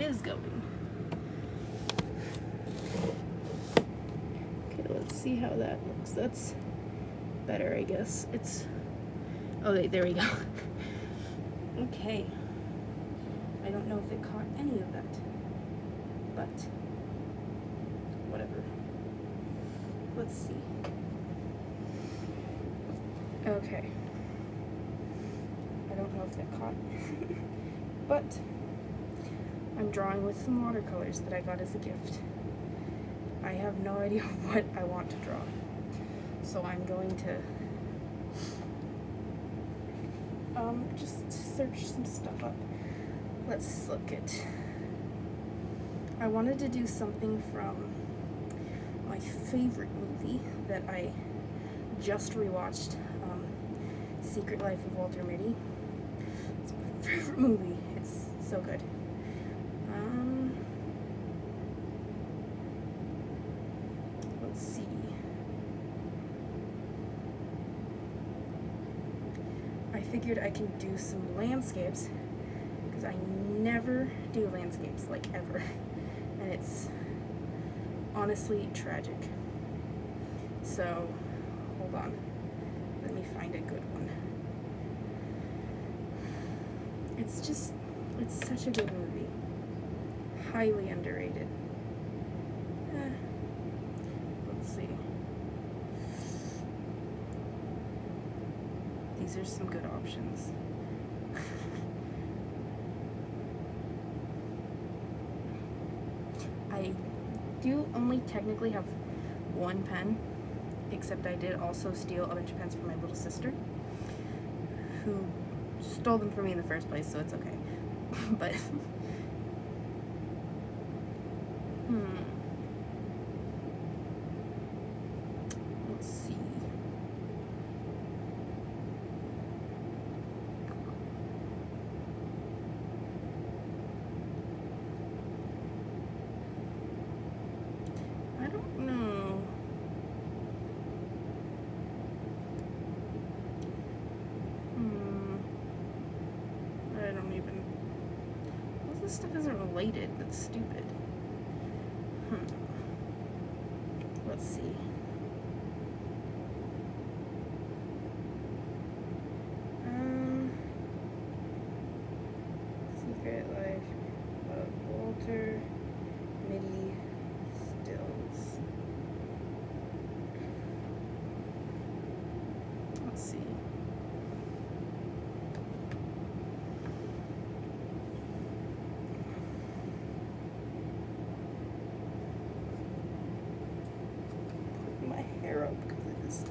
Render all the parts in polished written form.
it is going. Okay, let's see how that looks. That's better, I guess. It's, oh, wait, there we go. Okay. I don't know if it caught any of that, but whatever. Let's see. Okay. I don't know if that caught, but I'm drawing with some watercolors that I got as a gift. I have no idea what I want to draw, so I'm going to just search some stuff up. Let's look at, I wanted to do something from my favorite movie that I just rewatched, Secret Life of Walter Mitty. It's my favorite movie. It's so good. Let's see. I figured I can do some landscapes because I never do landscapes, like, ever, and it's honestly tragic. So hold on, let me find a good one. It's such a good movie, highly underrated. Let's see, these are some good options. I do only technically have one pen, except I did also steal a bunch of pens from my little sister, who stole them from me in the first place, so it's okay. But let's see. I don't know. I don't even. Well, this stuff isn't related. That's stupid. Let's see. Secret Life of Walter Mitty stills. Let's see. Put my hair up because it is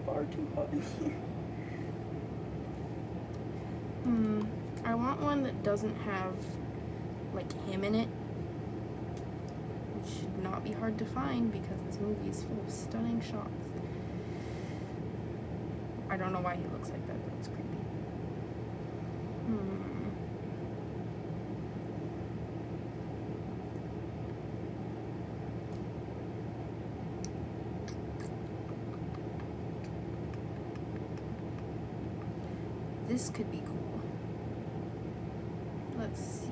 far too hot in here. I want one that doesn't have, like, him in it. It should not be hard to find because this movie is full of stunning shots. I don't know why he looks like that, but it's creepy. This could be cool. Let's see.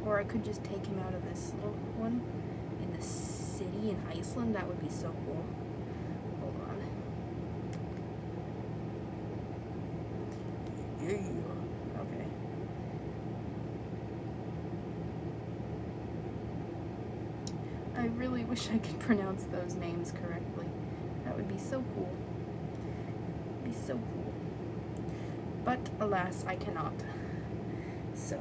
Or I could just take him out of this little one in the city in Iceland. That would be so cool. Hold on. Okay. I really wish I could pronounce those names correctly. That would be so cool. Be so cool. But alas, I cannot. So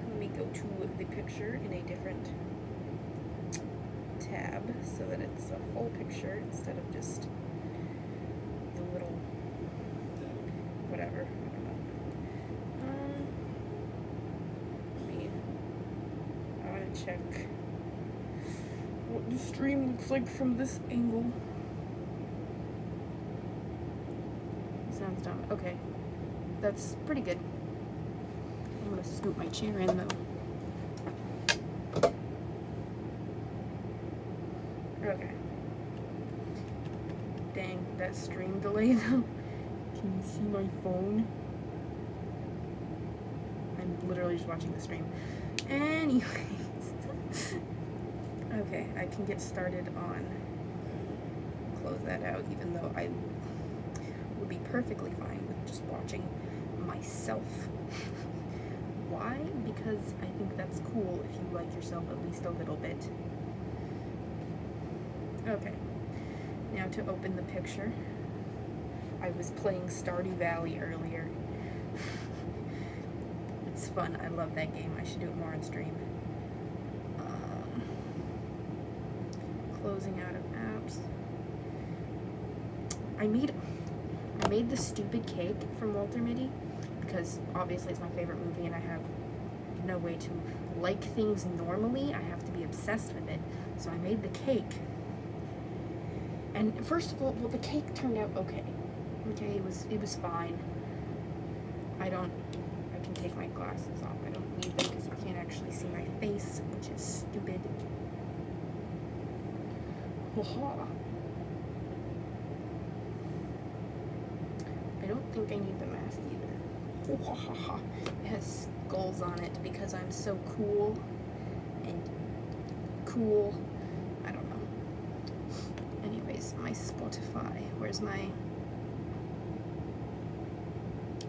let me go to the picture in a different tab so that it's a full picture instead of just the little whatever. I want to check what the stream looks like from this angle. Sounds dumb. Okay. That's pretty good. I'm gonna scoop my chair in though. Okay. Dang, that stream delay though. Can you see my phone? literally just watching the stream. Anyways. Okay, I can get started on close that out, even though I would be perfectly fine with just watching myself. Why? Because I think that's cool if you like yourself at least a little bit. Okay, now to open the picture. I was playing Stardew Valley earlier. It's fun. I love that game. I should do it more on stream. Closing out of apps. I made the stupid cake from Walter Mitty because obviously it's my favorite movie and I have no way to like things normally. I have to be obsessed with it. So I made the cake. And first of all, well, the cake turned out okay. Okay, it was fine. I can take my glasses off. I don't need them because you can't actually see my face, which is stupid. I don't think I need the mask either. It has skulls on it because I'm so cool and cool. I don't know. Anyways, my Spotify. Where's my...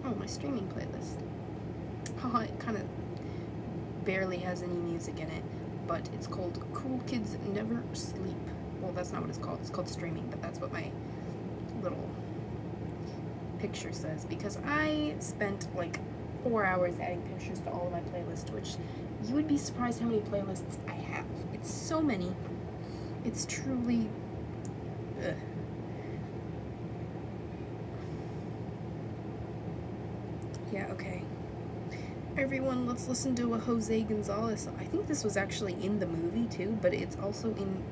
Oh, my streaming playlist. Haha, it kind of barely has any music in it, but it's called Cool Kids Never Sleep. Well, that's not what it's called. It's called streaming, but that's what my little picture says, because I spent like 4 hours adding pictures to all of my playlists, which you would be surprised how many playlists I have. It's so many. It's truly... Ugh. Yeah, okay. Everyone, let's listen to a Jose Gonzalez song. I think this was actually in the movie too, but it's also in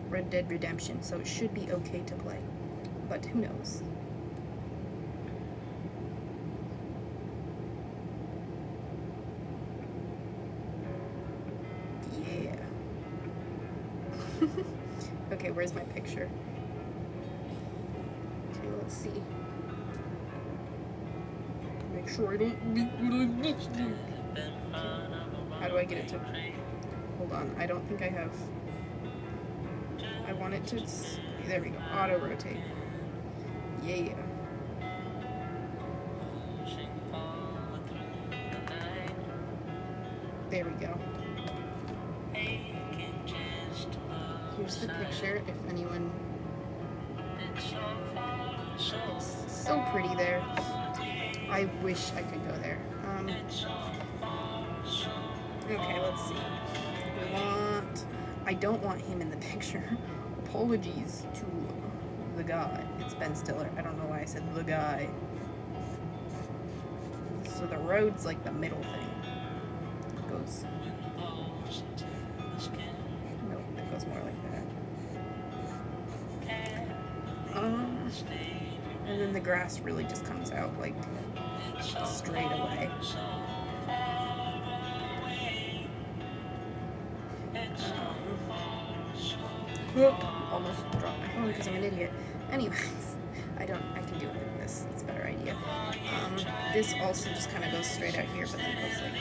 Red Dead Redemption, so it should be okay to play. But who knows? Yeah. Okay, where's my picture? Okay, let's see. Make sure I don't... How do I get it to... Hold on, I don't think I have... I want it to... There we go. Auto rotate. Yeah. There we go. Here's the picture, if anyone... It's so pretty there. I wish I could go there. Okay, let's see. We want... I don't want him in the picture. Apologies to the guy. It's Ben Stiller. I don't know why I said the guy. So the road's like the middle thing. It goes... No, it goes more like that. And then the grass really just comes out like straight away. Almost dropped my phone because I'm an idiot. Anyways, I can do it like this. It's a better idea. This also just kind of goes straight out here, but then it goes like...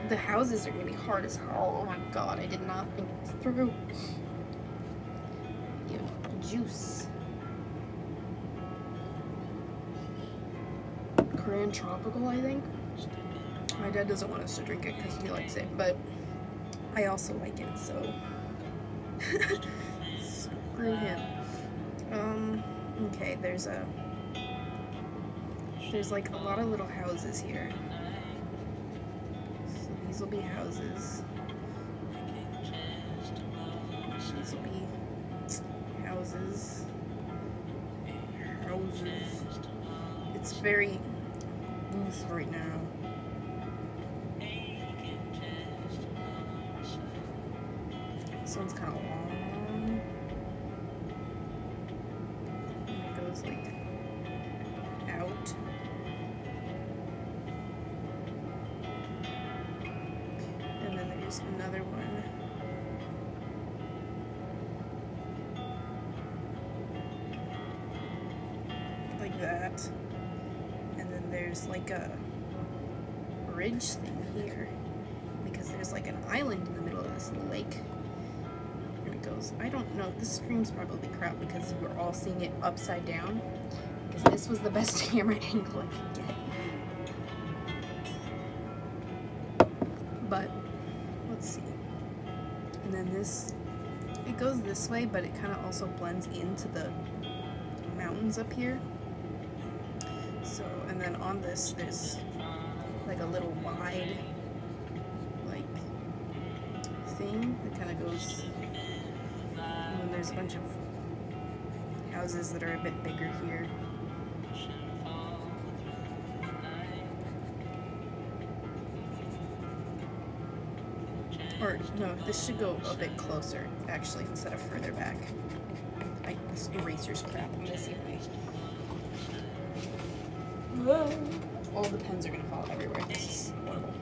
The houses are going to be hard as hell. Oh my god, I did not think this through. You have juice. Korean tropical, I think. My dad doesn't want us to drink it because he likes it, but I also like it, so screw him. Okay, there's like a lot of little houses here. So these will be houses. These will be houses. Houses. It's very loose right now. This one's kind of long. And it goes like out. And then there's another one. Like that. And then there's like a bridge thing here because there's like an island in the middle of this lake. And it goes, I don't know, this screen's probably crap because you're all seeing it upside down because this was the best camera angle I could get. But let's see. And then this, it goes this way, but it kind of also blends into the mountains up here. So, and then on this, there's like a little wide, like, thing that kind of goes, and then there's a bunch of houses that are a bit bigger here. Or, no, this should go a bit closer, actually, instead of further back. This eraser's crap. I'm gonna see if Whoa. All the pens are gonna fall everywhere. This is horrible.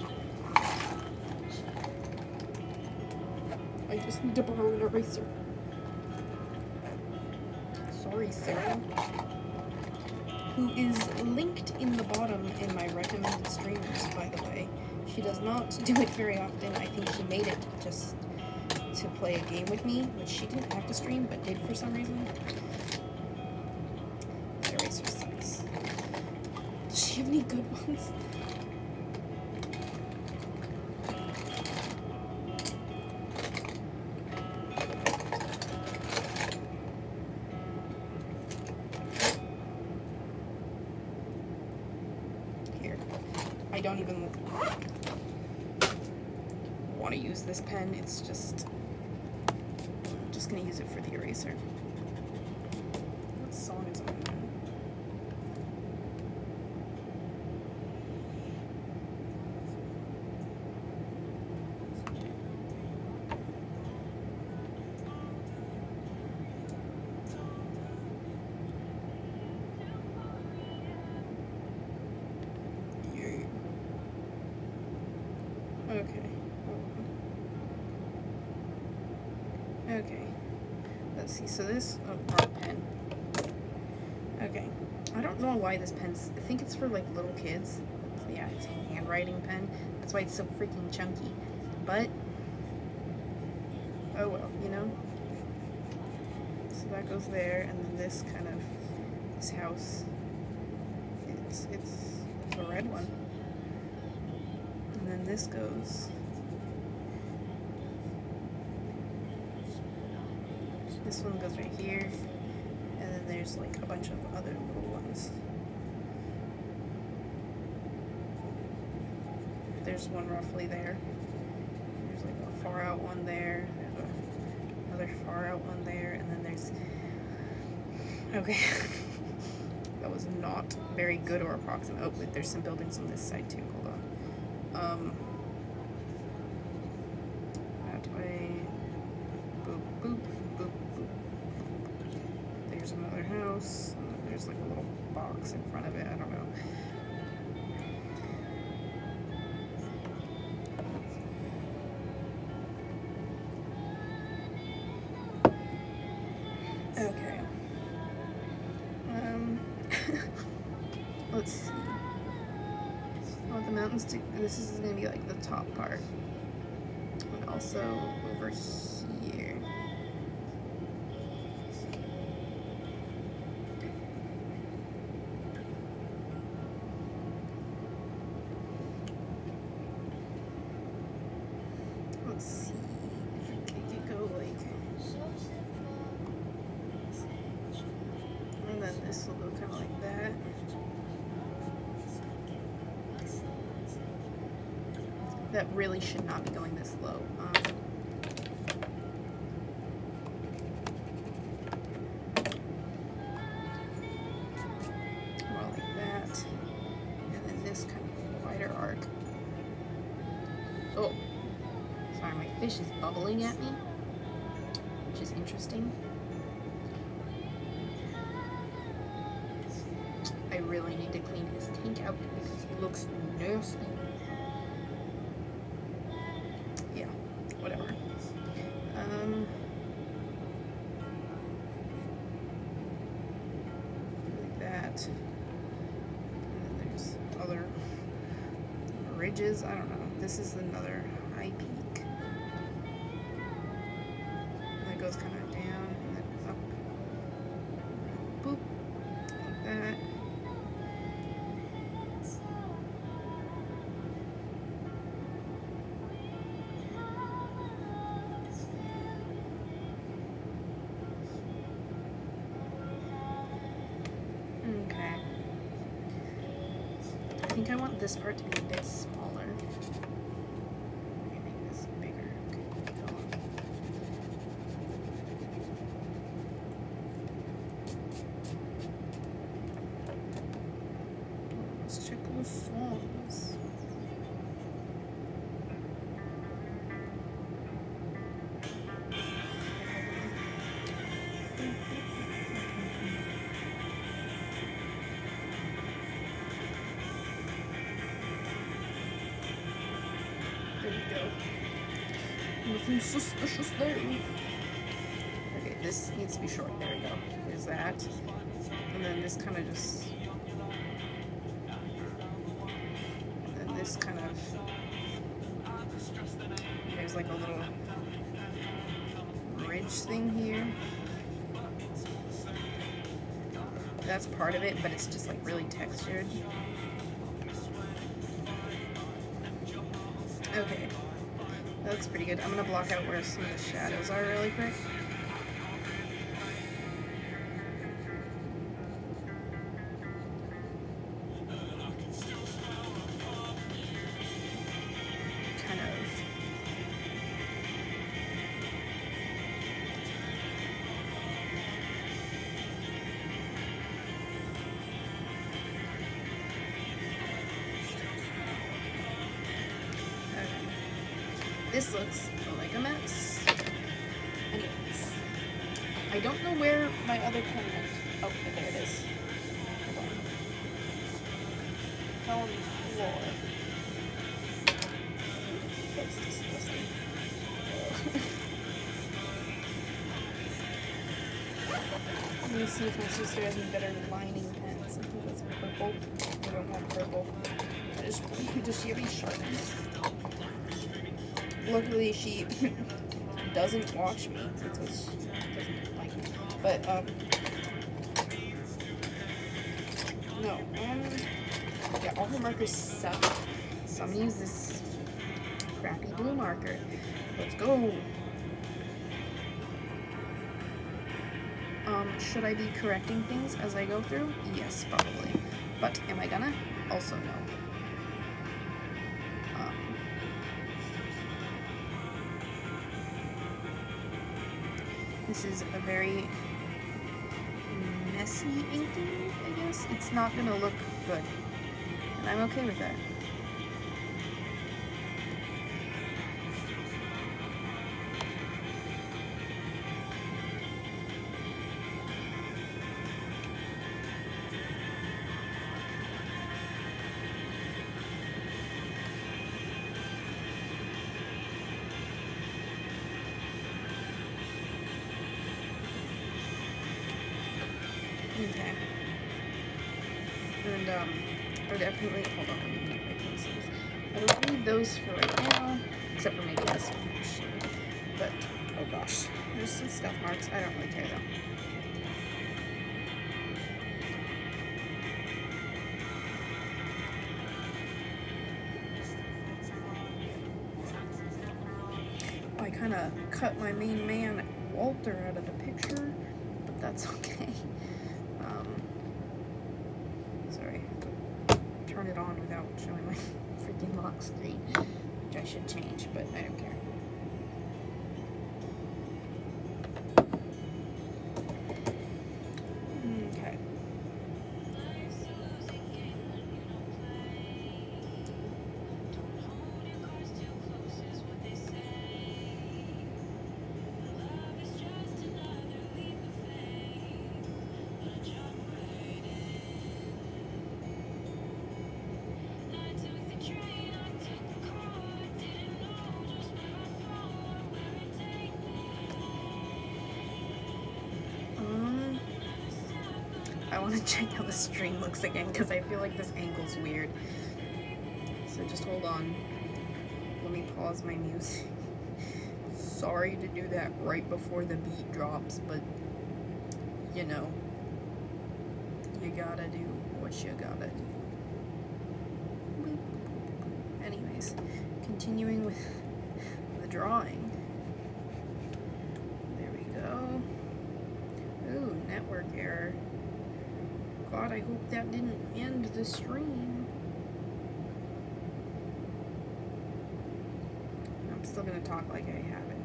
I just need to borrow an eraser. Sorry, Sarah. Who is linked in the bottom in my recommended streamers, by the way. She does not do it very often. I think she made it just to play a game with me, which she didn't have to stream, but did for some reason. That eraser sucks. Does she have any good ones? Here. I don't even want to use this pen. It's just, I'm just going to use it for the eraser. What song is on there? Okay. Okay. Let's see. So this, wrong pen. Okay. I don't know why this pen's, I think it's for like little kids. Yeah, it's a handwriting pen. That's why it's so freaking chunky. But, oh well, you know? So that goes there, and then this kind of, this house, it's a red one. And then this goes, this one goes right here, and then there's like a bunch of other little ones. There's one roughly there. There's like a far out one there. There's another far out one there, and then there's, okay. That was not very good or approximate. Oh, wait, there's some buildings on this side too. Hold on. That way. Boop, boop, boop, boop. There's another house. And then there's like a little box in front of it. I don't know. Okay. Let's see. I want the mountains to, this is going to be like the top part. And also over here. Let's see if I could go like, and then this will go kind of like that. That really should not be going this low. More like that. And then this kind of wider arc. Oh, sorry, my fish is bubbling at me, which is interesting. I really need to clean his tank out because he looks nasty. Yeah, whatever. Like that. And then there's other ridges. I don't know. This is another high peak. And it goes kind of down and then up. Boop. Like that. Okay. I think I want this part to be a bit smaller. Let me make this bigger. Okay, go on. Let's check the songs. There you go. Nothing suspicious there. Okay, this needs to be short. There we go. There's that. And then this kind of just... And then this kind of... There's like a little ridge thing here. That's part of it, but it's just like really textured. Okay, that looks pretty good. I'm gonna block out where some of the shadows are really quick. Kind of. This looks like a mess. Anyways, I don't know where my other pen went. Oh, there it is. Hold on. It fell on the floor. That's disgusting. Let me see if my sister has any better lining pens. I think that's purple. I don't have purple. Does she have any sharpness? Luckily, she doesn't watch me because she doesn't like me. But, no, yeah, all her markers suck. So I'm gonna use this crappy blue marker. Let's go. Should I be correcting things as I go through? Yes, probably. But am I gonna? Also no. This is a very messy inking, I guess. It's not gonna look good, and I'm okay with that. Okay. And, I definitely, hold on, let me get my pencils. I don't need those for right now, except for maybe this one. But, oh gosh, there's some scuff marks. I don't really care though. I kind of cut my main man, Walter, out of the picture, but that's okay. Sorry, turn it on without showing my freaking lock screen, which I should change, but I don't care. Okay. I want to check how the stream looks again because I feel like this angle's weird. So So just hold on. Let me pause my music. Sorry to do that right before the beat drops, but you know, you gotta do what you gotta do. Anyways, continuing with the drawing. There we go. Ooh, network error. God, I hope that didn't end the stream. I'm still gonna talk like I haven't.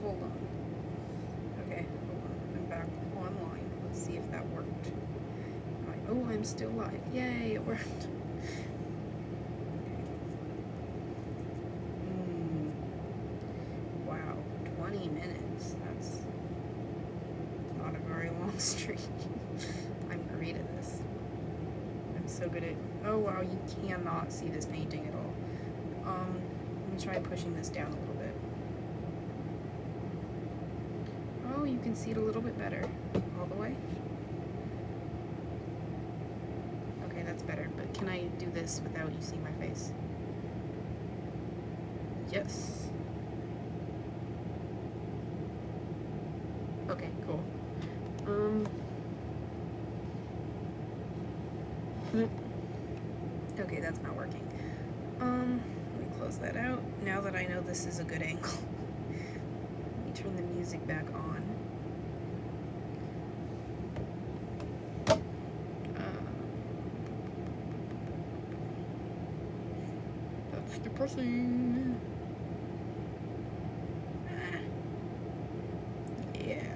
Hold on. Okay, hold on. I'm back online. Let's see if that worked. Oh, I'm still live. Yay, it worked. Wow, 20 minutes. That's not a very long stream. I'm great at this. I'm so good at... Oh, wow, you cannot see this painting at all. Let me try pushing this down a little bit. Oh, you can see it a little bit better. All the way. Okay, that's better. But can I do this without you seeing my face? Yes. Okay, cool. Okay, that's not working. Let me close that out. Now that I know this is a good angle, let me turn the music back on. That's depressing. Yeah.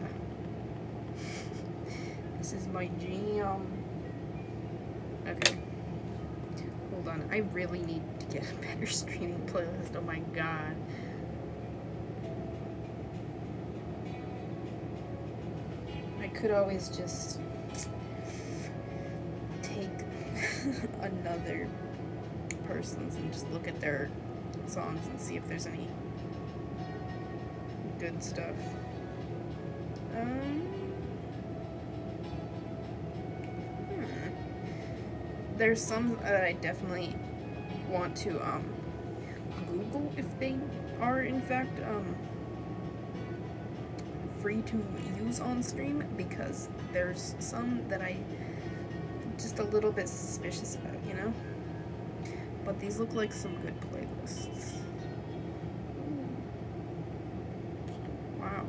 This is my jam. Okay. Hold on. I really need to get a better streaming playlist. Oh my god. I could always just take another person's and just look at their songs and see if there's any good stuff. There's some that I definitely want to Google if they are in fact free to use on stream, because there's some that I just a little bit suspicious about, you know? But these look like some good playlists. Wow.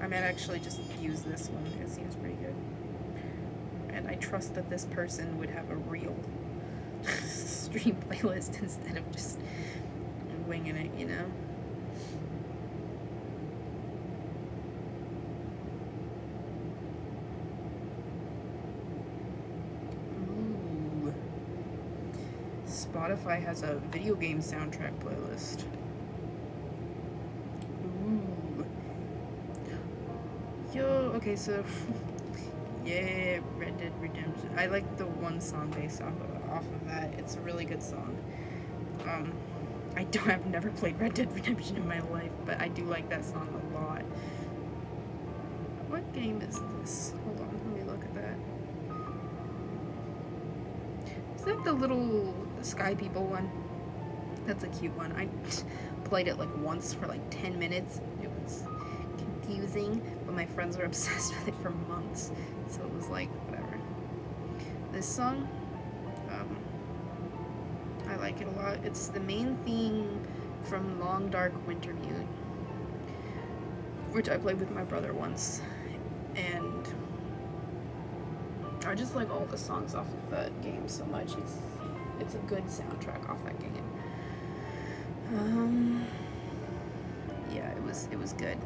I might actually just use this one. It seems pretty good. And I trust that this person would have a real stream playlist instead of just winging it, you know? Ooh. Spotify has a video game soundtrack playlist. Ooh. Yo, okay, so... Yeah, Red Dead Redemption. I like the one song based off of that. It's a really good song. I've never played Red Dead Redemption in my life, but I do like that song a lot. What game is this? Hold on, let me look at that. Is that the little Sky People one? That's a cute one. I played it like once for like 10 minutes. It was confusing, but my friends were obsessed with it for months. So it was like, whatever. This song, I like it a lot. It's the main theme from Long Dark Wintermute, which I played with my brother once. And I just like all the songs off of that game so much. It's a good soundtrack off that game. Yeah, it was good.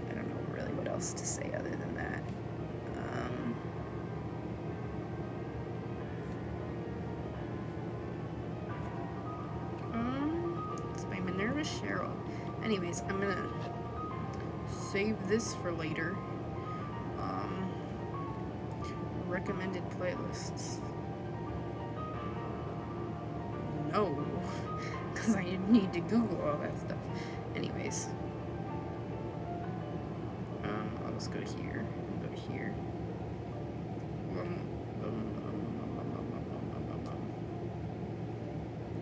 I don't know really what else to say other than that. It's by Minerva Cheryl. Anyways, I'm gonna save this for later. Recommended playlists. No, because I need to Google all that stuff. Anyways, I'll just go here, go here.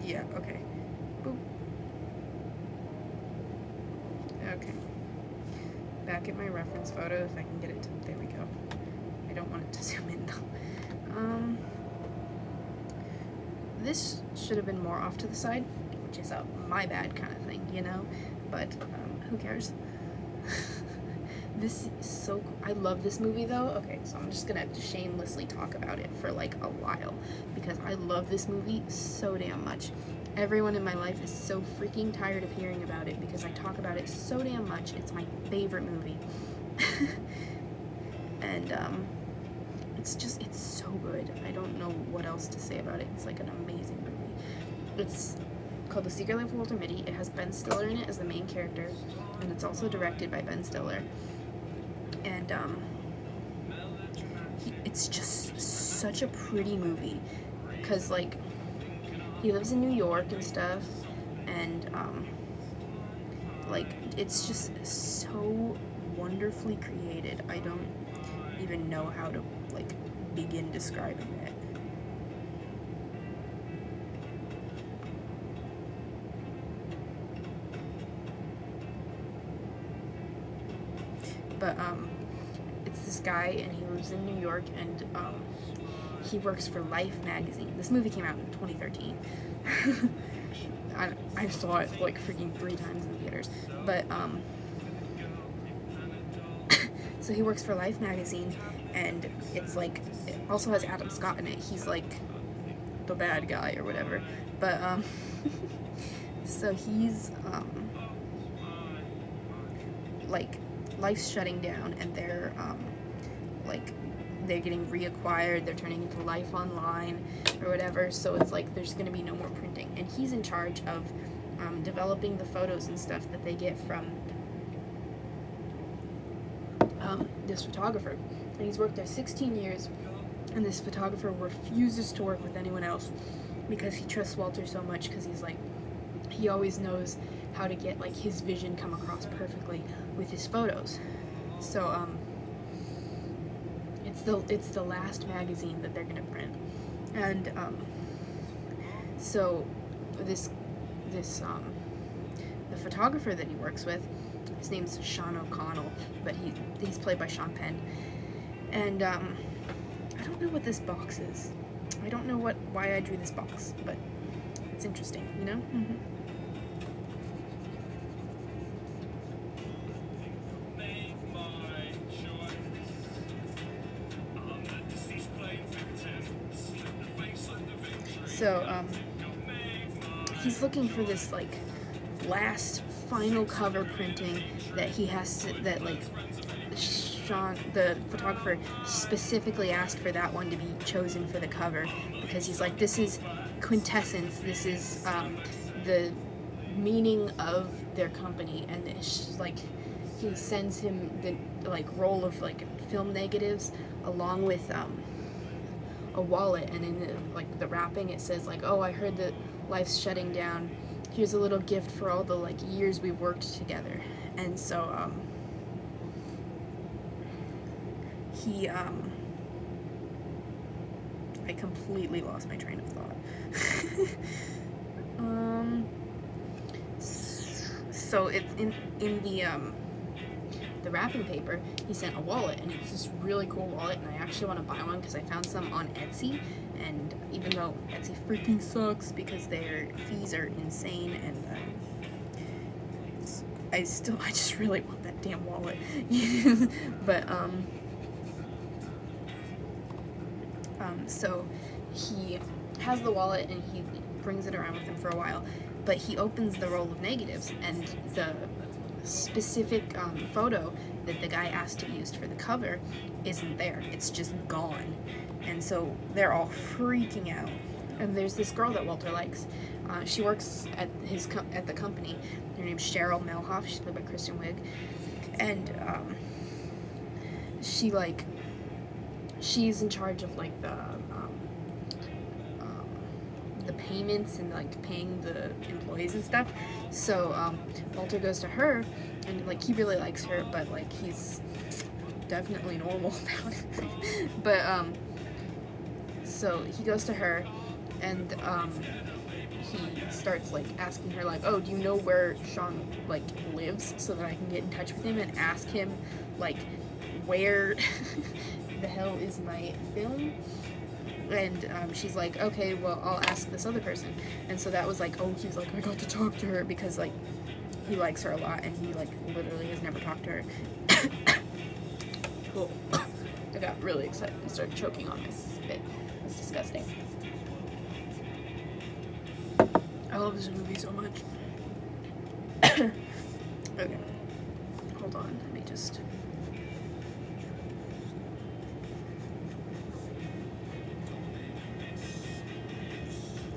Yeah, okay. Boop. Okay. Back at my reference photo, if I can get it to, there we go. I don't want it to zoom in though. This should have been more off to the side, which is a my bad kind of thing, you know? But, who cares? This is so cool. I love this movie though. Okay, so I'm just gonna shamelessly talk about it for like a while because I love this movie so damn much. Everyone in my life is so freaking tired of hearing about it because I talk about it so damn much. It's my favorite movie. And it's so good. I don't know what else to say about it. It's like an amazing movie. It's called The Secret Life of Walter Mitty. It has Ben Stiller in it as the main character, and it's also directed by Ben Stiller. And it's just such a pretty movie because like he lives in New York and stuff, and like it's just so wonderfully created. I don't even know how to like begin describing it. But it's this guy and he lives in New York, and he works for Life magazine. This movie came out in 2013. I saw it like freaking 3 times in theaters. But so he works for Life magazine, and it's like it also has Adam Scott in it. He's like the bad guy or whatever. But so he's like Life's shutting down, and they're like they're getting reacquired, they're turning into Life Online or whatever, so it's like there's going to be no more printing, and he's in charge of developing the photos and stuff that they get from this photographer, and he's worked there 16 years, and this photographer refuses to work with anyone else because he trusts Walter so much, because he's like, he always knows how to get like his vision come across perfectly with his photos. So it's the last magazine that they're gonna print, and so the photographer that he works with, his name's Sean O'Connell, but he's played by Sean Penn, and I don't know what this box is. I don't know why I drew this box, but it's interesting, you know? Mm-hmm. So, he's looking for this, like, last final cover printing that he has to, that, like, Sean, the photographer, specifically asked for that one to be chosen for the cover, because he's like, this is quintessence, this is, the meaning of their company, and it's, like, he sends him the, like, roll of, like, film negatives, along with, a wallet, and in the, like, the wrapping it says like, oh, I heard that Life's shutting down, here's a little gift for all the like years we've worked together. And so he I completely lost my train of thought. So it's in the wrapping paper, he sent a wallet, and it's this really cool wallet, and I actually want to buy one because I found some on Etsy, and even though Etsy freaking sucks because their fees are insane, and I just really want that damn wallet. But so he has the wallet and he brings it around with him for a while, but he opens the roll of negatives, and the specific photo that the guy asked to be used for the cover isn't there. It's just gone. And so they're all freaking out. And there's this girl that Walter likes. She works at the company. Her name's Cheryl Melhoff. She's played by Kristen Wiig. And she's in charge of like the payments and like paying the employees and stuff. So Walter goes to her, and like he really likes her, but like he's definitely normal about it. But so he goes to her, and he starts like asking her like, oh, do you know where Sean like lives, so that I can get in touch with him and ask him like where the hell is my film. And she's like, okay, well, I'll ask this other person. And so that was like, oh, he's like, I got to talk to her, because like he likes her a lot, and he like literally has never talked to her. Cool. I got really excited and started choking on my spit. It's disgusting. I love this movie so much. Okay. Hold on. Let me just...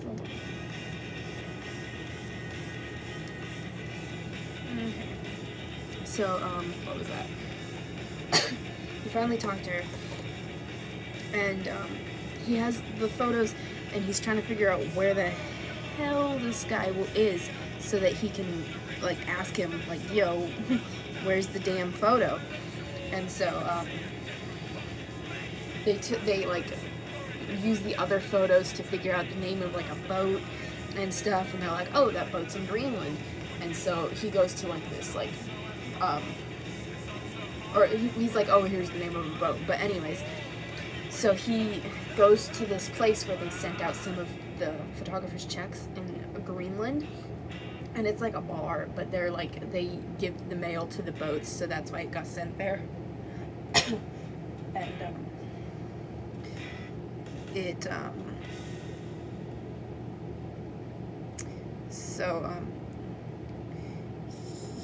Hold on. Okay. So, what was that? He finally talked to her, and he has the photos, and he's trying to figure out where the hell this guy is, so that he can like ask him like, yo, where's the damn photo? And so they like use the other photos to figure out the name of like a boat and stuff, and they're like, oh, that boat's in Greenland. And so he goes to like this like or he's like, oh, here's the name of a boat. But anyways, so he goes to this place where they sent out some of the photographer's checks in Greenland, and it's like a bar, but they're like, they give the mail to the boats, so that's why it got sent there. And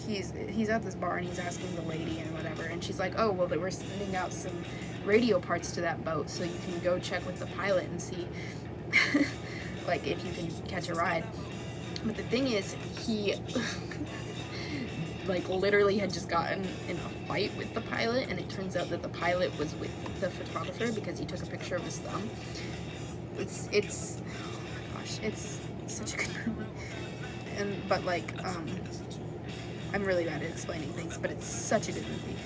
he's at this bar, and he's asking the lady and whatever, and she's like, oh, well, they were sending out some radio parts to that boat, so you can go check with the pilot and see like if you can catch a ride. But the thing is, he like literally had just gotten in a fight with the pilot, and it turns out that the pilot was with the photographer because he took a picture of his thumb. It's oh my gosh, it's such a good movie. But like I'm really bad at explaining things, but it's such a good movie.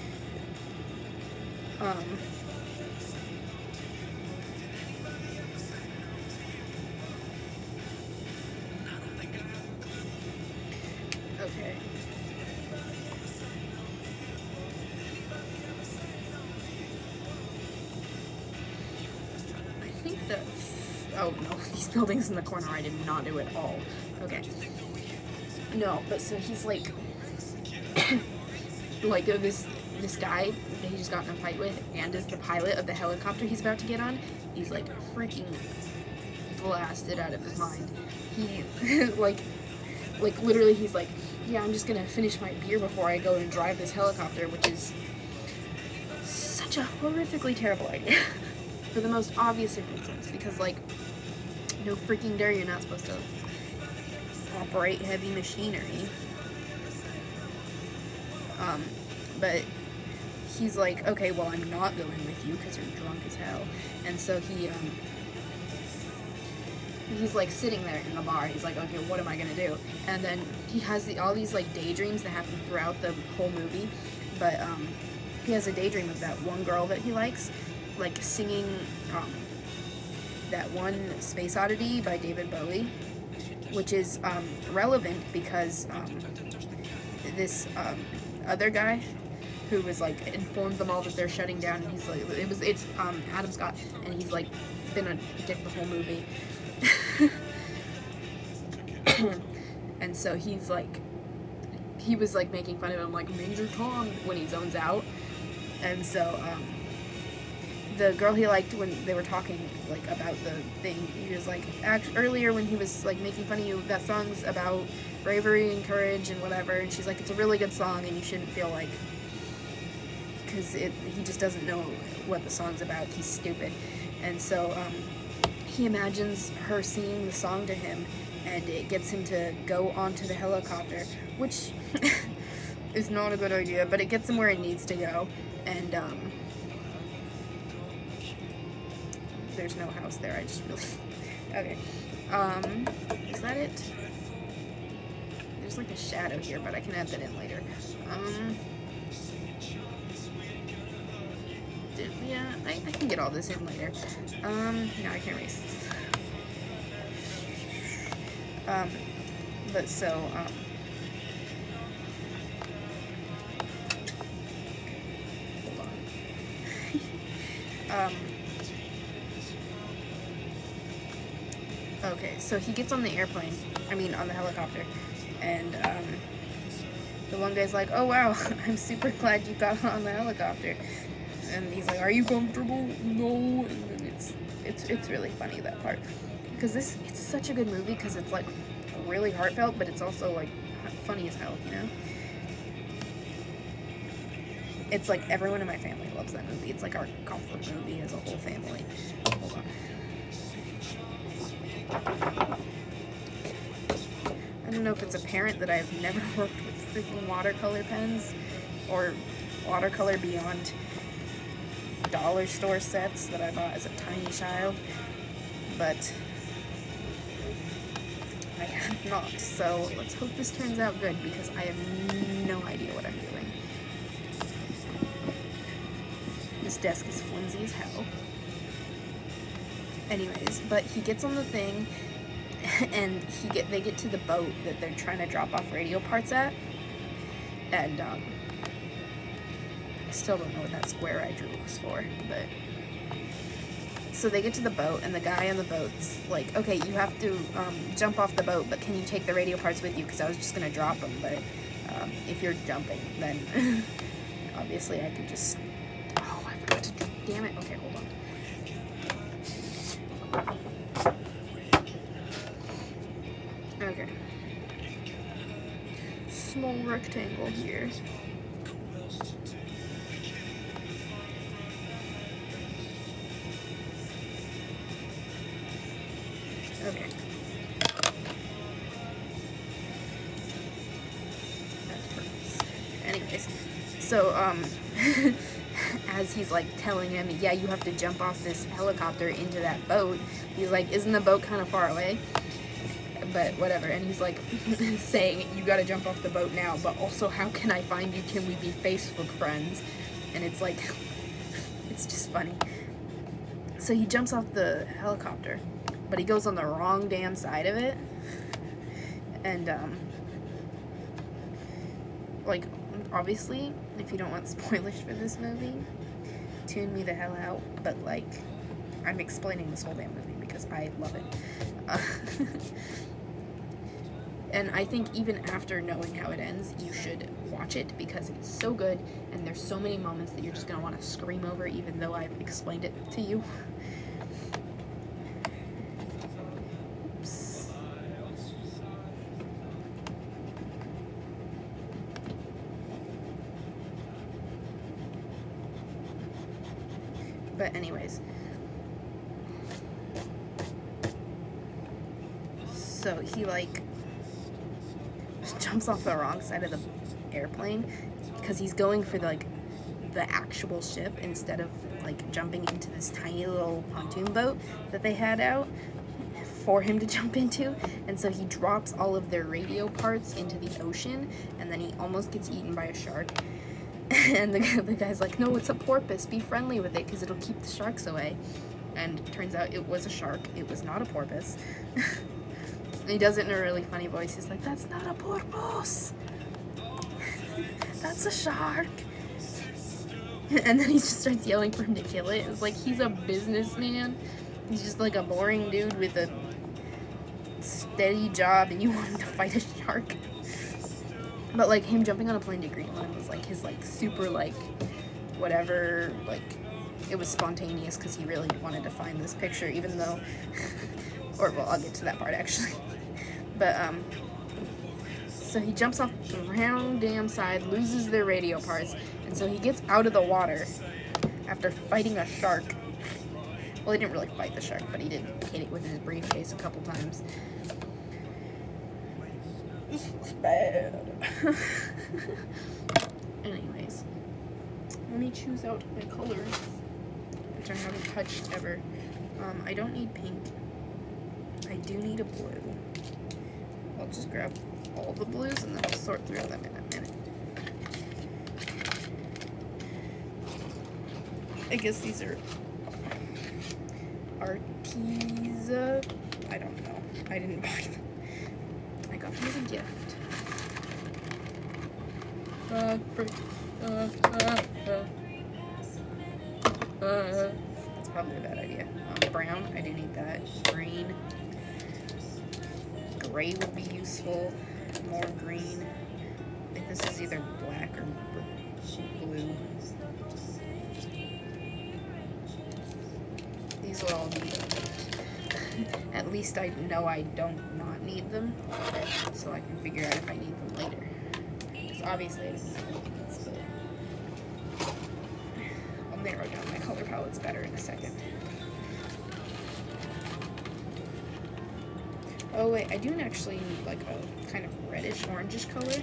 Okay. I think that's... Oh, no. These buildings in the corner I did not do at all. Okay. No, but so he's like... like this guy that he just got in a fight with, and is the pilot of the helicopter he's about to get on. He's like freaking blasted out of his mind. He like literally he's like, yeah, I'm just gonna finish my beer before I go and drive this helicopter, which is such a horrifically terrible idea for the most obvious of reasons, because like, no freaking dare, you're not supposed to operate heavy machinery. But he's like, okay, well, I'm not going with you because you're drunk as hell. And so he's like sitting there in the bar. He's like, okay, what am I gonna do? And then he has all these like daydreams that happen throughout the whole movie. But he has a daydream of that one girl that he likes, like singing that one Space Oddity by David Bowie, which is relevant because this other guy who was like informed them all that they're shutting down, and he's like, it's Adam Scott, and he's like been a dick the whole movie. And so he's like, he was like making fun of him like Major Tom when he zones out. And so the girl he liked, when they were talking like about the thing, he was like, earlier when he was like making fun of you, that song's about bravery and courage and whatever, and she's like, it's a really good song, and you shouldn't feel like, because he just doesn't know what the song's about, he's stupid. And so he imagines her singing the song to him, and it gets him to go onto the helicopter, which is not a good idea, but it gets him where it needs to go. And there's no house there, I just really... Okay. Is that it? There's like a shadow here, but I can add that in later. Yeah, I can get all this in later. No, I can't erase this. But so, hold on. Okay, so he gets on the airplane, on the helicopter, and, the one guy's like, oh wow, I'm super glad you got on the helicopter. And he's like, are you comfortable? No. And then it's really funny, that part. Because it's such a good movie, because it's, like, really heartfelt, but it's also, like, funny as hell, you know? It's like everyone in my family loves that movie. It's like our comfort movie as a whole family. Hold on. I don't know if it's apparent that I've never worked with freaking watercolor pens or watercolor beyond dollar store sets that I bought as a tiny child, but I have not, so let's hope this turns out good, because I have no idea what I'm doing. This desk is flimsy as hell. Anyways, but he gets on the thing, and they get to the boat that they're trying to drop off radio parts at, and I still don't know what that square I drew was for, but so they get to the boat, and the guy on the boat's like, okay, you have to jump off the boat, but can you take the radio parts with you, because I was just gonna drop them, but if you're jumping, then obviously I could just, oh, I forgot to, damn it, okay, hold on. Okay. Small rectangle here. Okay. That hurts. Anyways, so, as he's, like, telling him, yeah, you have to jump off this helicopter into that boat, he's like, isn't the boat kind of far away? But whatever, and he's like saying, you gotta jump off the boat now, but also, how can I find you? Can we be Facebook friends? And it's like, it's just funny. So he jumps off the helicopter, but he goes on the wrong damn side of it, and like, obviously, if you don't want spoilers for this movie, tune me the hell out, but like, I'm explaining this whole damn movie because I love it. And I think even after knowing how it ends, you should watch it, because it's so good, and there's so many moments that you're just going to want to scream over, even though I've explained it to you. Oops. But anyways, so he, like, jumps off the wrong side of the airplane because he's going for the actual ship instead of like jumping into this tiny little pontoon boat that they had out for him to jump into, and so he drops all of their radio parts into the ocean, and then he almost gets eaten by a shark. And the guy's like, no, it's a porpoise, be friendly with it because it'll keep the sharks away. And it turns out it was a shark, it was not a porpoise. And he does it in a really funny voice. He's like, that's not a porpoise. That's a shark. And then he just starts yelling for him to kill it. It's like he's a businessman. He's just like a boring dude with a steady job, and you want him to fight a shark. But like him jumping on a plane to Greenland was like his like super like whatever, like it was spontaneous because he really wanted to find this picture, even though or well, I'll get to that part actually. But so he jumps off the wrong damn side, loses their radio parts, and so he gets out of the water after fighting a shark. Well, he didn't really fight the shark, but he did hit it with his briefcase a couple times. This looks bad. Anyways, let me choose out my colors, which I haven't touched ever. I don't need pink. I do need a blue. I'll just grab all the blues and then I'll sort through them in a minute. I guess these are Arteza. I don't know. I didn't buy them. got him as a gift. That's probably a bad idea. Brown, I do need that. Green. Gray would be useful. More green. I think this is either black or blue. These will all be, at least I know I don't not need them, so I can figure out if I need them later. Because obviously I don't need these, but I'll narrow down my color palettes better in a second. Oh wait, I do actually need like a kind of reddish orangish color.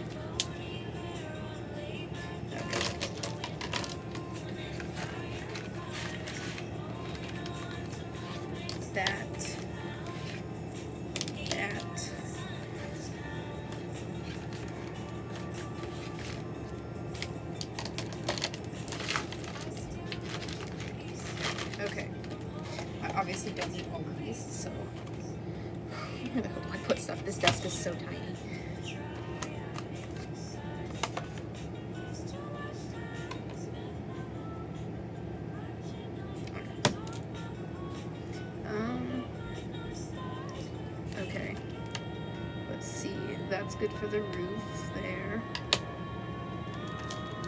That. Okay. I obviously don't need all of these, so where the hell do I put stuff? This desk is so tiny. Okay. Let's see. That's good for the roof there.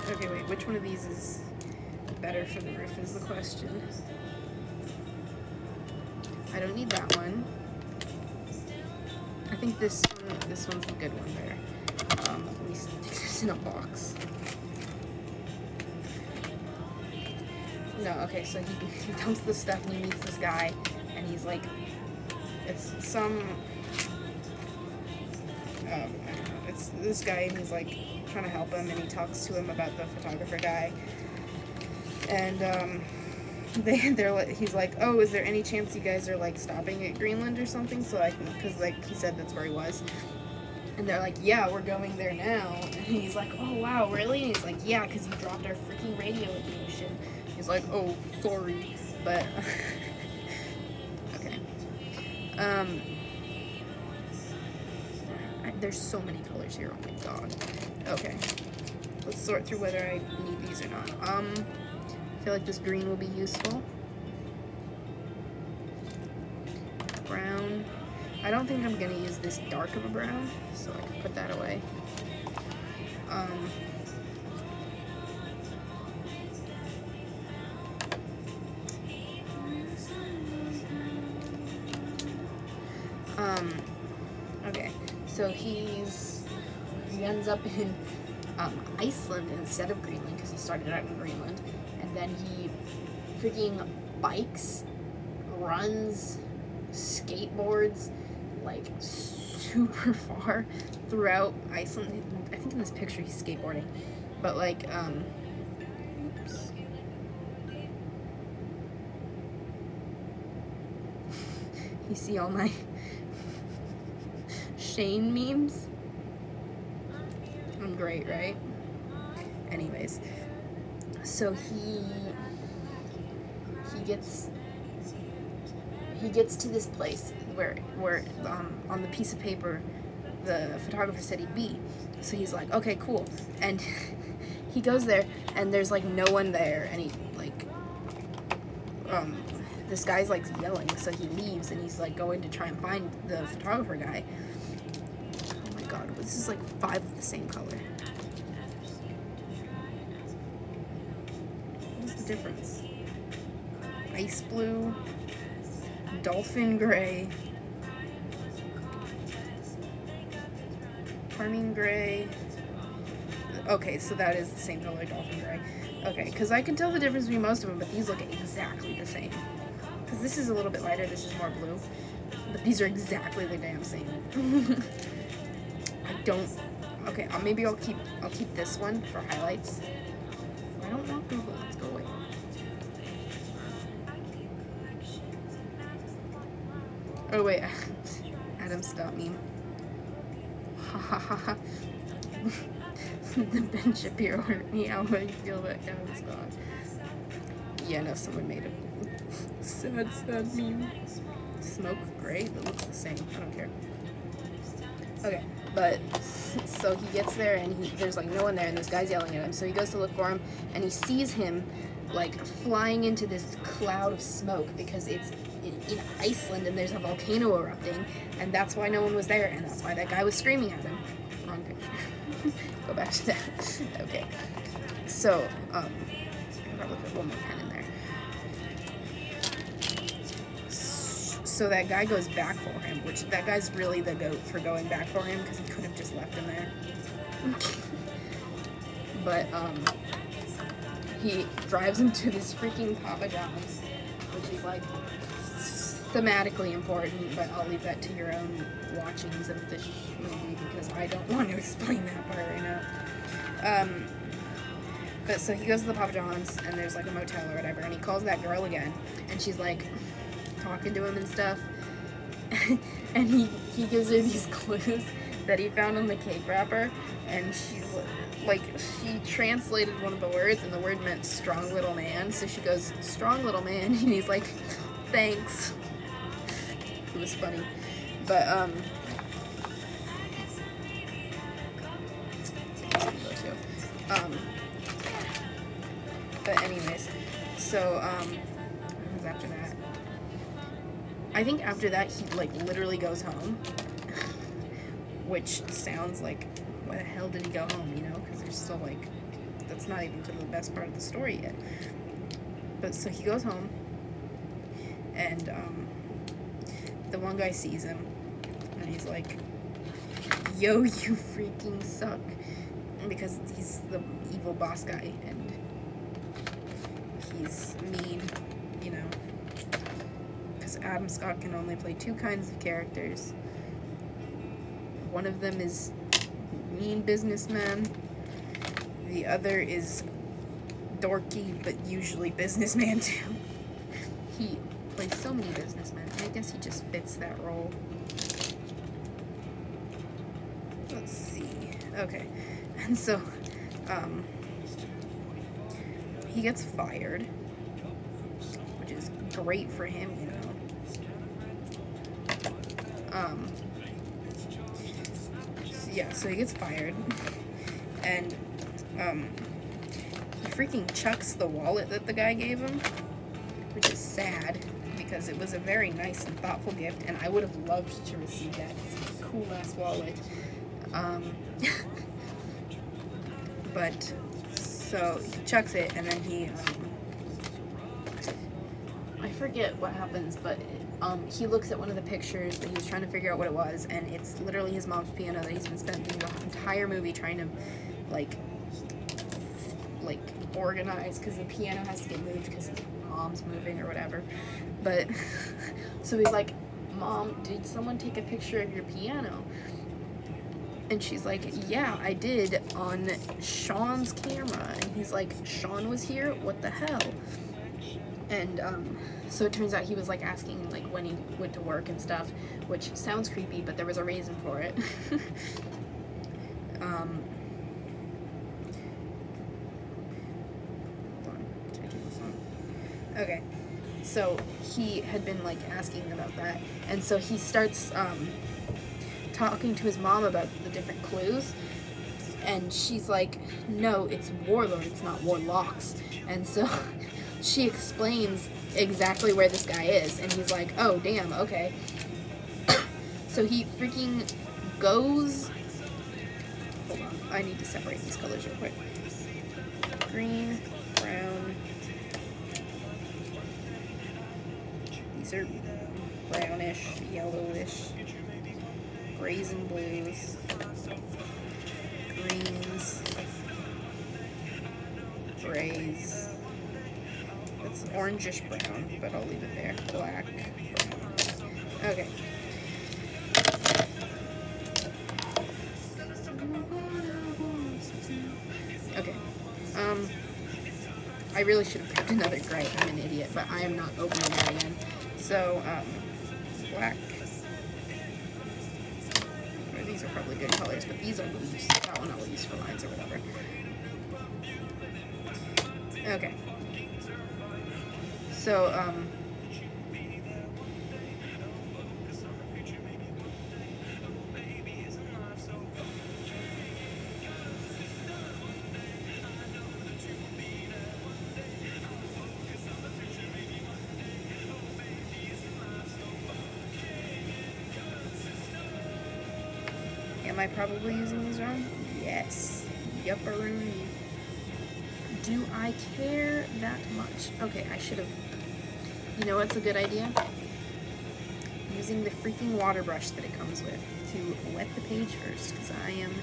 Okay, wait. Which one of these is better for the roof is the question. I don't need that one. I think this one's the good one there. Let me stick this in a box. No, okay, so he dumps the stuff and he meets this guy, and he's like, it's some, I don't know, it's this guy, and he's like trying to help him, and he talks to him about the photographer guy, and he's like, oh, is there any chance you guys are like stopping at Greenland or something, so I can, because like he said that's where he was, and they're like, yeah, we're going there now, and he's like, oh wow, really? And he's like, yeah, because you dropped our freaking radio in the ocean. He's like, oh, sorry, but okay. There's so many colors here, oh my god. Okay, let's sort through whether I need these or not. I feel like this green will be useful. Brown. I don't think I'm gonna use this dark of a brown, so I can put that away. Okay, so he ends up in Iceland instead of Greenland because he started out in Greenland, and then he freaking bikes, runs, skateboards like super far throughout Iceland. I think in this picture he's skateboarding, but like oops. You see all my Shane memes? I'm great, right? Anyways, so he gets to this place where on the piece of paper the photographer said he'd be. So he's like, okay, cool. And he goes there and there's like no one there, and he like this guy's like yelling, so he leaves and he's like going to try and find the photographer guy. Oh my god, this is like 5 of the same color. What's the difference? Ice blue, dolphin gray, Carmine gray. Okay, so that is the same color, dolphin gray. Okay, because I can tell the difference between most of them, but these look exactly the same. Because this is a little bit lighter, this is more blue. But these are exactly the damn same. I don't... Okay, maybe I'll keep this one for highlights. I don't want Google. Let's go away. Oh wait, Adam, stop meme. Ha ha ha ha. The Ben Shapiro hurt me. How do you feel about Adam Scott? Yeah, no, someone made a sad meme. Smoke gray, that looks the same. I don't care. Okay, But so he gets there and there's like no one there, and this guy's yelling at him. So he goes to look for him, and he sees him like flying into this cloud of smoke because it's in Iceland and there's a volcano erupting, and that's why no one was there, and that's why that guy was screaming at him. Wrong picture. Go back to that. Okay. So I can probably put one more pen in there. So that guy goes back for him, which that guy's really the goat for going back for him because he could have just left him there. But he drives him to this freaking Papa John's, which is like thematically important, but I'll leave that to your own watchings of this movie because I don't want to explain that part right now. But so he goes to the Papa John's and there's like a motel or whatever, and he calls that girl again, and she's like talking to him and stuff, and he gives her these clues that he found on the cake wrapper, and she's like, she translated one of the words, and the word meant strong little man, so she goes, strong little man, and he's like, thanks. It was funny. But but anyways, so what was after that? I think after that he like literally goes home, which sounds like, why the hell did he go home, you know, because there's still like, that's not even to the best part of the story yet. But so he goes home, and the one guy sees him, and he's like, yo, you freaking suck, because he's the evil boss guy, and he's mean, you know, because Adam Scott can only play two kinds of characters. One of them is mean businessman, the other is dorky, but usually businessman too. He plays so many businessmen. I guess he just fits that role. Let's see. Okay. And so, he gets fired, which is great for him, you know. Yeah, so he gets fired, and he freaking chucks the wallet that the guy gave him, which is sad because it was a very nice and thoughtful gift, and I would have loved to receive that. It's a cool ass wallet. But so he chucks it, and then he I forget what happens, but he looks at one of the pictures that he was trying to figure out what it was, and it's literally his mom's piano that he's been spending the entire movie trying to like organize, because the piano has to get moved because his mom's moving or whatever. But so he's like, Mom, did someone take a picture of your piano? And she's like, yeah, I did, on Sean's camera. And he's like, Sean was here? What the hell? And so it turns out he was like asking like when he went to work and stuff, which sounds creepy, but there was a reason for it. Hold on. Did I do this one? Okay. So he had been like asking about that, and so he starts talking to his mom about the different clues, and she's like, no, it's warlords, not warlocks. And so she explains exactly where this guy is, and he's like, oh damn, okay. So he freaking goes, hold on, I need to separate these colors real quick. Green, brown, these are brownish, yellowish, grays and blues, greens, grays, it's orangish brown, but I'll leave it there, black, brown. Okay. Okay. I really should have picked another gray. I'm an idiot, but I am not opening that again. So, black. These are probably good colors, but these are loose. That one I'll use for lines or whatever. Okay. So, Am I probably using these wrong? Yes. Yupperoonie. Do I care that much? Okay, I should have... You know what's a good idea? Using the freaking water brush that it comes with to wet the page first, because I am,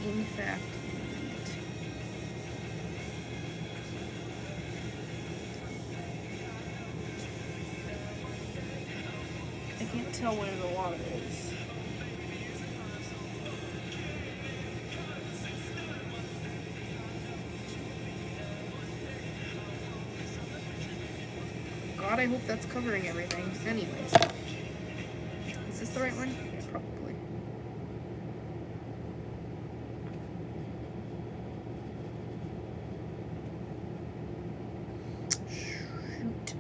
in fact, an idiot. I can't tell where the water is. God, I hope that's covering everything. Anyways. Is this the right one? Yeah, probably. Shoot.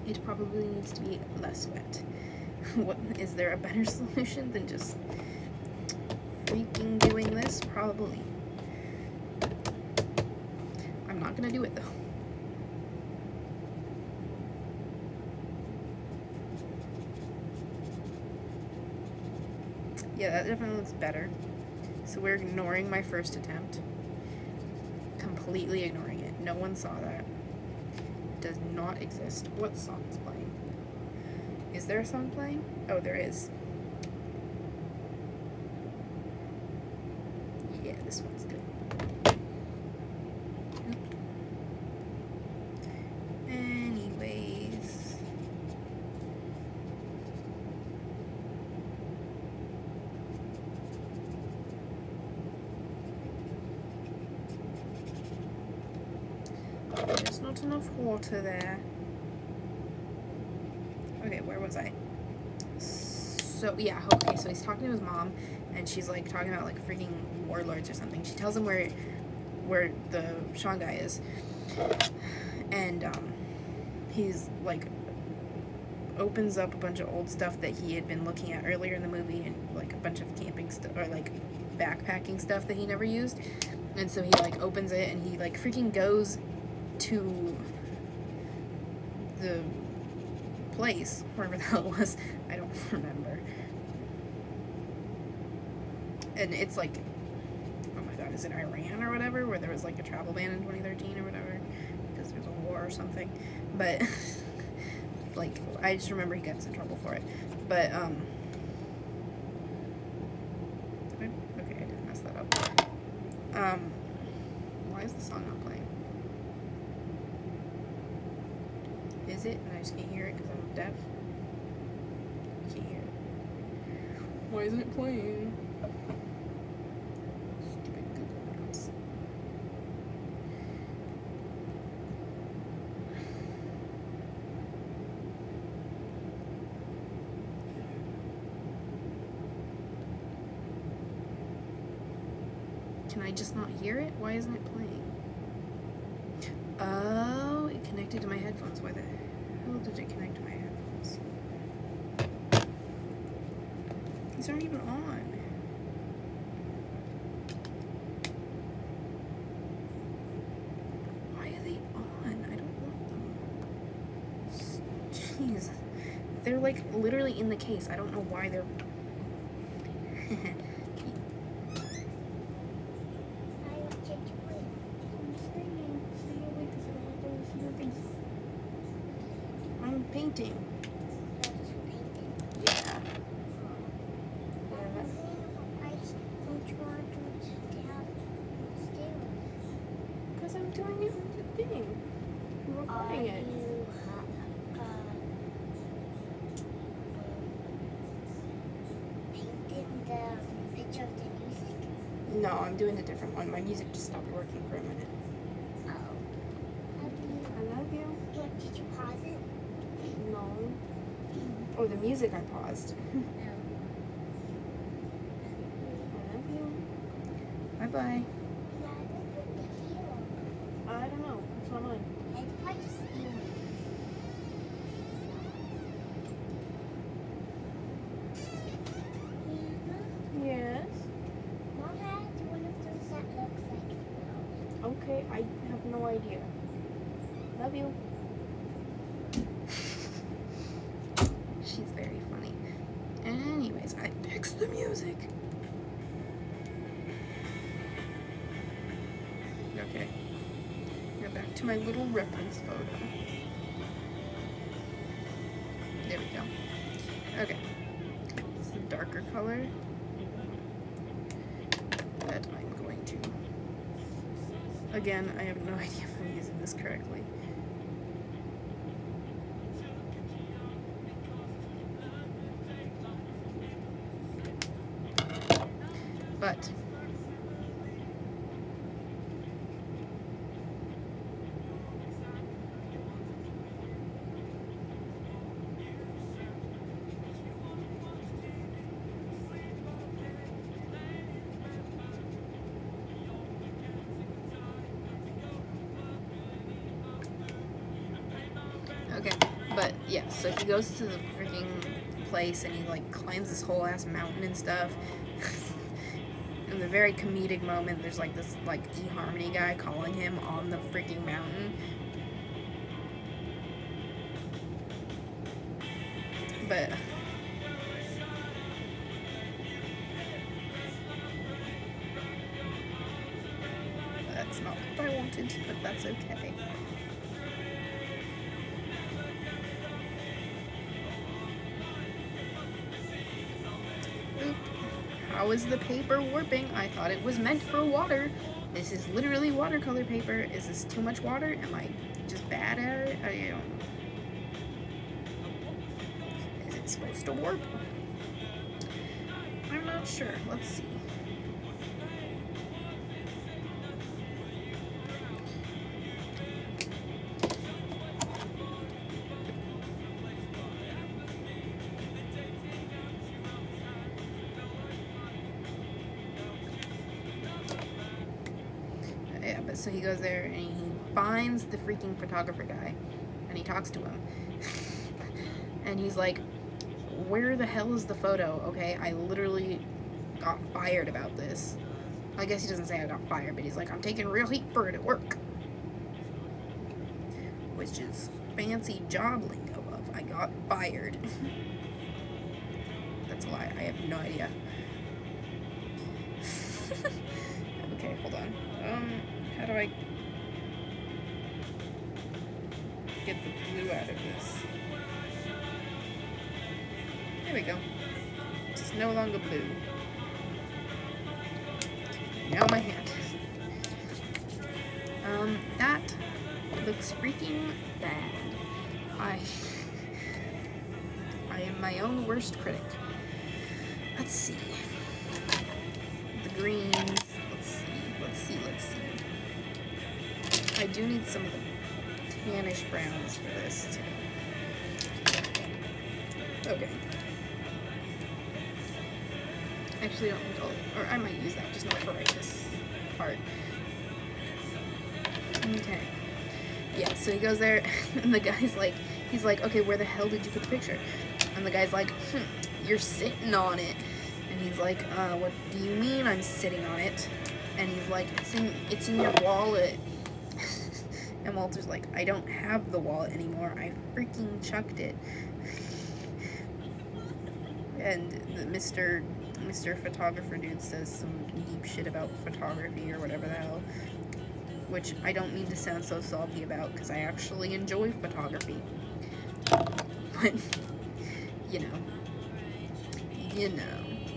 It probably needs to be less wet. What, is there a better solution than just freaking doing this? Probably. I'm not gonna do it though. Yeah, that definitely looks better. So we're ignoring my first attempt. Completely ignoring it. No one saw that. It does not exist. What song is playing? Is there a song playing? Oh, there is. Yeah, this one's good. Anyways. There's not enough water there. Okay, where was I? So, yeah, okay, so he's talking to his mom, and she's, like, talking about, like, freaking warlords or something. She tells him where the Sean guy is. And, he's, like, opens up a bunch of old stuff that he had been looking at earlier in the movie, and, like, a bunch of camping stuff, or, like, backpacking stuff that he never used. And so he, like, opens it, and he, like, freaking goes to the place, wherever the hell it was, I don't remember. And it's like, oh my god, is it Iran or whatever, where there was like a travel ban in 2013 or whatever, because there's a war or something. But, like, I just remember he got in trouble for it. But, okay, I didn't mess that up. Why is the song not playing? Is it? And I just can't hear it because I'm deaf. I can't hear it. Why isn't it playing? Stupid Google Maps. Can I just not hear it? Why isn't it playing? Oh, it connected to my headphones. Why the hell did it connect to my headphones? These aren't even on. Why are they on? I don't want them. Jeez. They're like literally in the case. I don't know why they're... I'm painting. Yeah. Because I'm doing it with the thing. I'm recording it. Painting the picture of the music? No, I'm doing a different one. My music just stopped working for a minute. Oh. I love you. What, did you pause it? No. Oh, the music I paused. No. I love you. Bye-bye. Yeah, that's a big deal. I don't know. It's not mine. It's probably just stealing. Yes. Mom had one of those that looks like a mouse. Okay, I have no idea. Love you. She's very funny. And the music. Okay. Go back to my little reference photo. There we go. Okay. This is a darker color that I'm going to. Again, I have no idea if I'm using this correctly. But okay, but yeah, so he goes to the freaking place and he like climbs this whole ass mountain and stuff. In the very comedic moment, there's like this like eHarmony guy calling him on the freaking mountain. But that's not what I wanted, but that's okay. Oop. How is the paper warping? I thought it was meant for water. This is literally watercolor paper. Is this too much water? Am I just bad at it? I don't know. Is it supposed to warp? I'm not sure. Let's see. Yeah, but so he goes there and he finds the freaking photographer guy and he talks to him. And he's like, where the hell is the photo? Okay, I literally got fired about this. I guess he doesn't say I got fired, but he's like, I'm taking real heat for it at work. Which is fancy job lingo of I got fired. That's a lie. I have no idea. Okay, hold on. How do I get the blue out of this? There we go. It's no longer blue. Now my hand. That looks freaking bad. I am my own worst critic. Let's see. The greens. Let's see. I do need some of the tannish browns for this too. Okay. Actually, I don't think or I might use that, just not for this part. Okay. Yeah, so he goes there, and the guy's like, he's like, okay, where the hell did you put the picture? And the guy's like, you're sitting on it. And he's like, what do you mean I'm sitting on it? And he's like, it's in your wallet. And Walter's like, I don't have the wallet anymore. I freaking chucked it. And the Mr. Photographer dude says some deep shit about photography or whatever the hell. Which I don't mean to sound so salty about, because I actually enjoy photography. But, you know.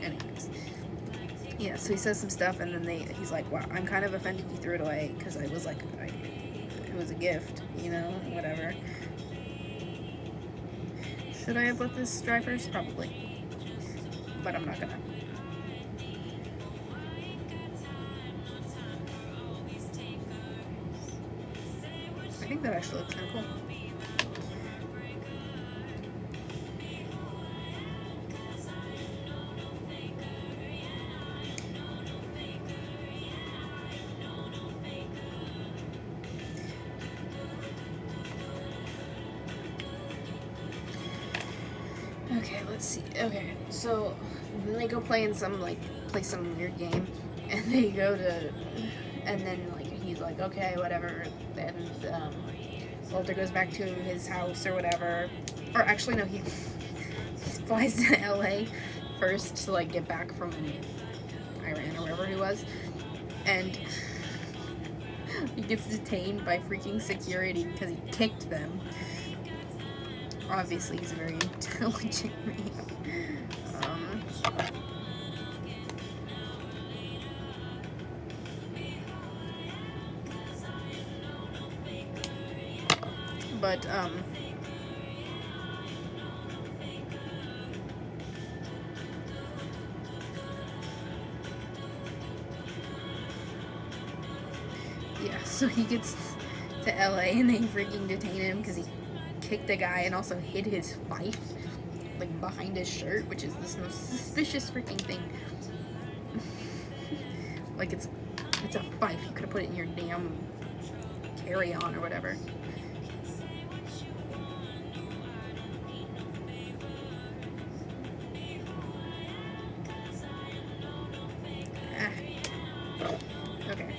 Anyways. Yeah, so he says some stuff, and then he's like, wow, I'm kind of offended you threw it away, because I was like, it was a gift, you know, whatever. Should I have let this dry first? Probably. But I'm not gonna. I think that actually looks kind of cool. Okay, let's see. Okay, so then they go play some weird game, and they go to, and then like he's like, okay, whatever. And Walter goes back to his house or whatever. Or actually, no, he flies to LA, first to like get back from Iran or wherever he was, and he gets detained by freaking security because he kicked them. Obviously, he's a very intelligent man. But yeah, so he gets to LA and they freaking detain him because he kicked a guy and also hid his fife like behind his shirt, which is this most suspicious freaking thing. Like it's a fife. You could have put it in your damn carry-on or whatever. Okay.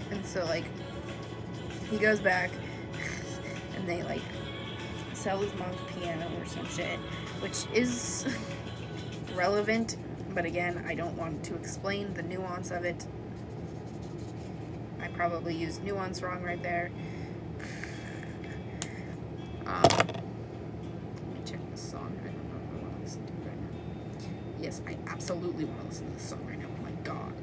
And so like he goes back and they like sell his mom's piano or some shit, which is relevant, but again, I don't want to explain the nuance of it. I probably used nuance wrong right there. Let me check this song. I don't know if I want to listen to it right now. Yes, I absolutely want to listen to this song right now. Oh my god.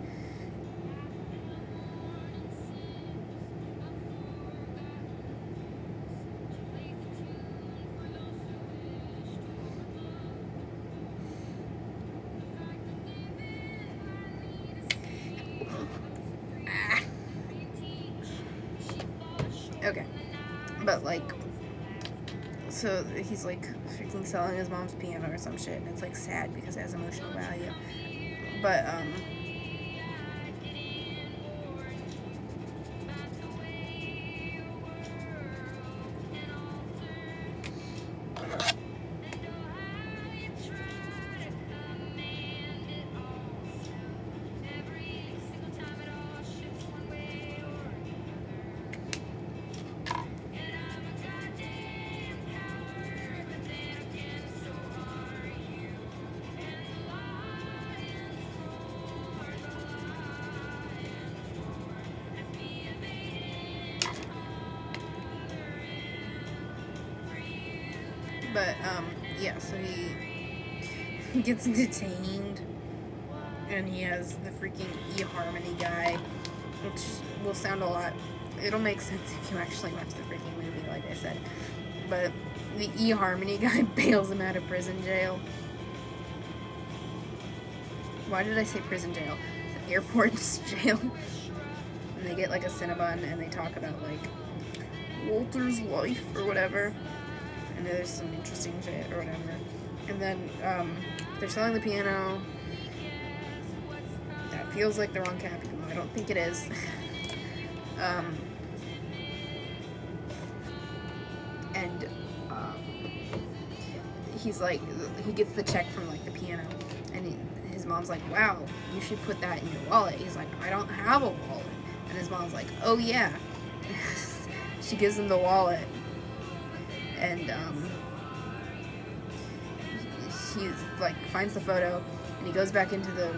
Okay, but like, so he's like freaking selling his mom's piano or some shit, and it's like sad because it has emotional value. But yeah, so he gets detained, and he has the freaking eHarmony guy, which will sound a lot, it'll make sense if you actually watch the freaking movie, like I said, but the eHarmony guy bails him out of prison jail. Why did I say prison jail? Airport jail. And they get like a Cinnabon, and they talk about like Walter's life or whatever. And there's some interesting shit or whatever. And then they're selling the piano. That feels like the wrong cap, even though I don't think it is. And he's like, he gets the check from like the piano, and his mom's like, wow, you should put that in your wallet. He's like, I don't have a wallet. And his mom's like, oh yeah. She gives him the wallet. And he like finds the photo, and he goes back into the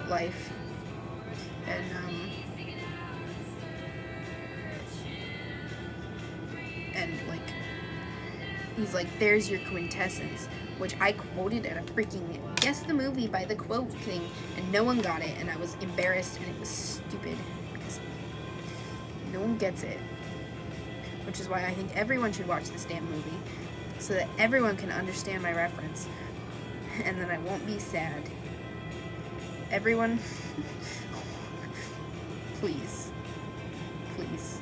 life, and like he's like, there's your quintessence, which I quoted at a freaking Guess the Movie by the quote thing, and no one got it, and I was embarrassed, and it was stupid because no one gets it. Which is why I think everyone should watch this damn movie, so that everyone can understand my reference, and then I won't be sad. Everyone, please, please.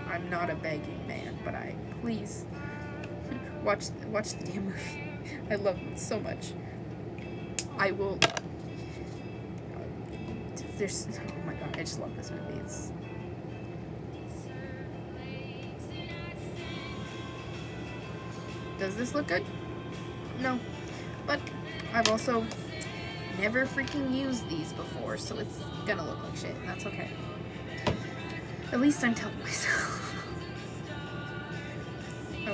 I'm not a begging man, but please, watch the damn movie. I love it so much. I will, oh my god, I just love this movie. Does this look good? No. But I've also never freaking used these before, so it's gonna look like shit, and that's okay. At least I'm telling myself. I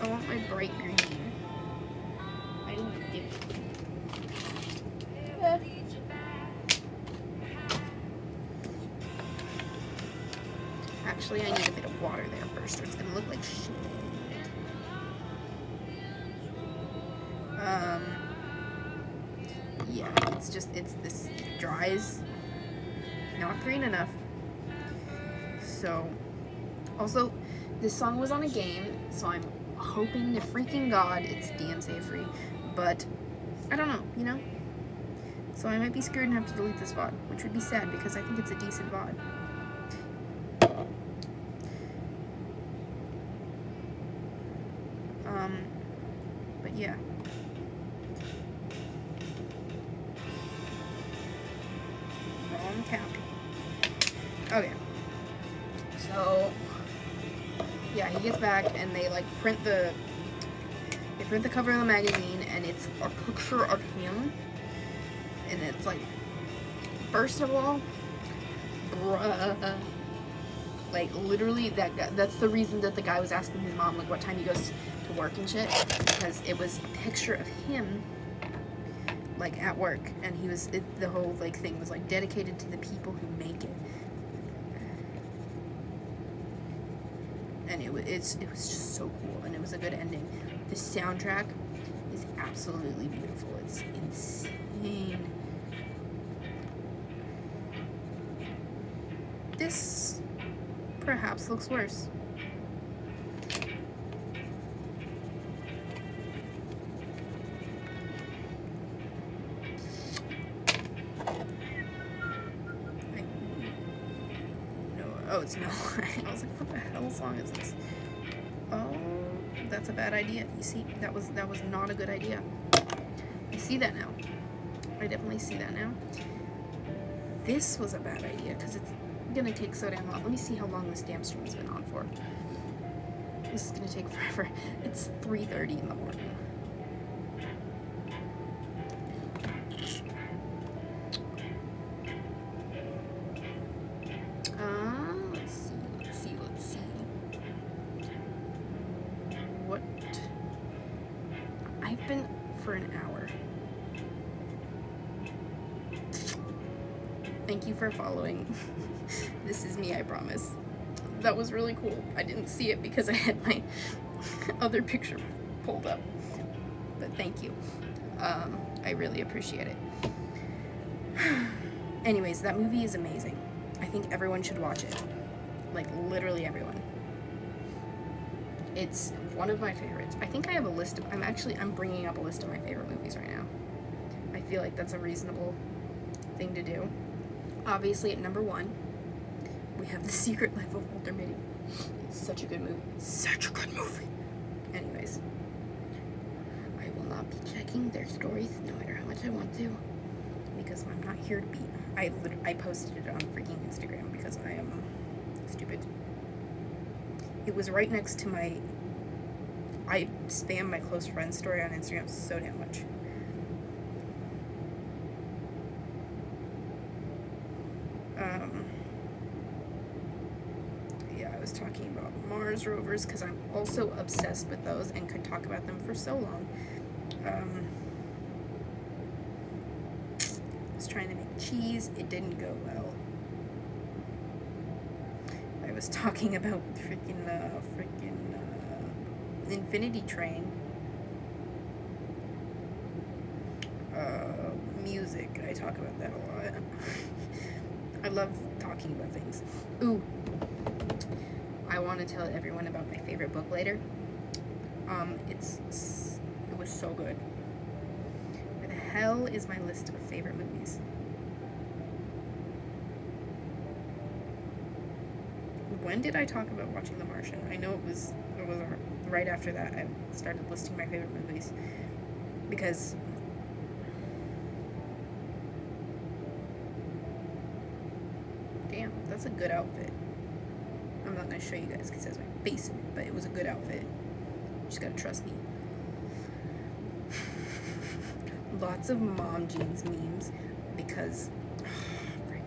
want my bright green. I don't want it. Actually, I need a bit of water there first, or it's gonna look like shit. Yeah, it's this dries. Not green enough. So, also, this song was on a game, so I'm hoping to freaking God it's DMCA free, but I don't know, you know? So I might be scared and have to delete this VOD, which would be sad because I think it's a decent VOD. But yeah. Wrong count. Okay. So, yeah, he gets back and they like print the cover of the magazine, and it's a picture of him, and it's like, first of all, bruh, like literally that's the reason that the guy was asking his mom like what time he goes to work and shit, because it was a picture of him like at work, and the whole like thing was like dedicated to the people who make it. And it was just so cool, and it was a good ending. The soundtrack is absolutely beautiful. It's insane. This perhaps looks worse. Oh, it's no. I was like, what the hell song is this? Oh, that's a bad idea. You see, that was not a good idea. I see that now. I definitely see that now. This was a bad idea because it's gonna take so damn long. Let me see how long this damn stream's been on for. This is gonna take forever. It's 3:30 in the morning. Let's see. What? I've been for an hour. Thank you for following. This is me, I promise. That was really cool. I didn't see it because I had my other picture pulled up. But thank you. I really appreciate it. Anyways, that movie is amazing. I think everyone should watch it. Like, literally everyone. It's one of my favorites. I think I have a list of... I'm bringing up a list of my favorite movies right now. I feel like that's a reasonable thing to do. Obviously, at number 1, we have The Secret Life of Walter Mitty. It's such a good movie. It's such a good movie. Anyways, I will not be checking their stories no matter how much I want to, because I'm not here to be. I posted it on freaking Instagram because I am stupid. It was right next to my... I spam my close friends story on Instagram so damn much. Yeah, I was talking about Mars rovers because I'm also obsessed with those and could talk about them for so long. I was trying to make cheese. It didn't go well. I was talking about freaking Infinity Train. Music. I talk about that a lot. I love talking about things. Ooh. I want to tell everyone about my favorite book later. It was so good. Where the hell is my list of favorite movies? When did I talk about watching The Martian? I know it was right after that I started listing my favorite movies, because damn, that's a good outfit. I'm not gonna show you guys because it has my face in it, but it was a good outfit. You just gotta trust me. lots of mom jeans memes because frick,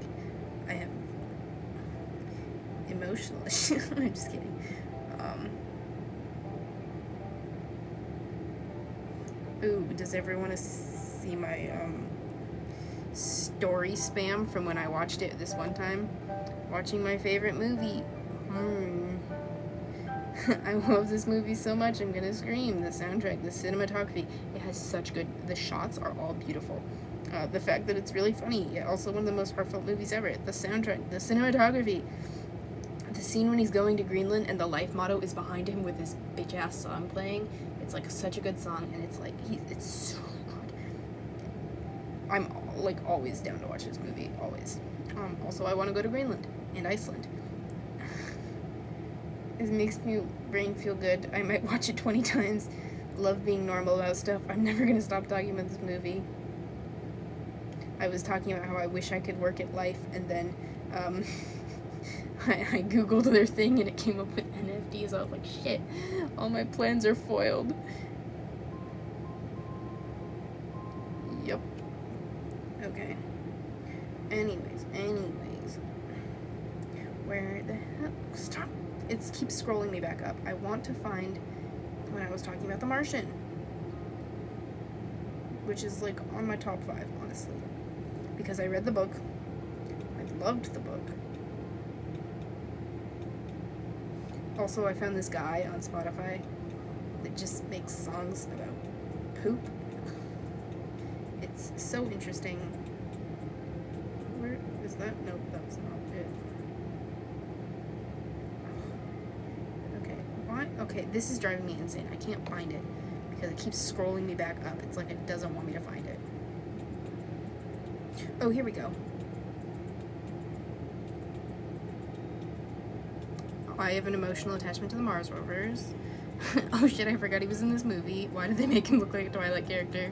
I have emotional issues. I'm just kidding. Ooh, does everyone want to see my story spam from when I watched it this one time? Watching my favorite movie. I love this movie so much, I'm gonna scream. The soundtrack, the cinematography, it has such good, the shots are all beautiful. The fact that it's really funny, also one of the most heartfelt movies ever. The soundtrack, the cinematography, the scene when he's going to Greenland and the life motto is behind him with this bitch ass song playing. It's like such a good song, and it's like, it's so good. I'm like always down to watch this movie, always. Also, I want to go to Greenland and Iceland. It makes my brain feel good. I might watch it 20 times. Love being normal about stuff. I'm never going to stop talking about this movie. I was talking about how I wish I could work at Life, and then I googled their thing and it came up with NFTs. I was like, shit, all my plans are foiled. Yep. Okay. Anyways. Where the hell? Stop. It keeps scrolling me back up. I want to find when I was talking about The Martian, which is like on my top 5, honestly, because I read the book. I loved the book. Also, I found this guy on Spotify that just makes songs about poop. It's so interesting. Where is that? Nope, that's not it. Okay, this is driving me insane. I can't find it because it keeps scrolling me back up. It's like it doesn't want me to find it. Oh, here we go. I have an emotional attachment to the Mars rovers. Oh shit, I forgot he was in this movie. Why did they make him look like a Twilight character?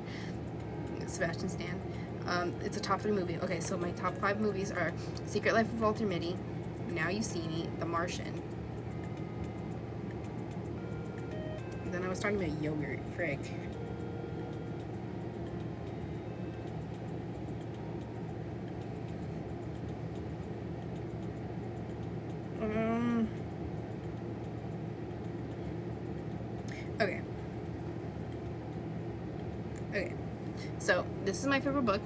Sebastian Stan. It's a top 3 movie. Okay, so my top 5 movies are Secret Life of Walter Mitty, Now You See Me, The Martian. Then I was talking about yogurt, frick. Okay. So, this is my favorite book.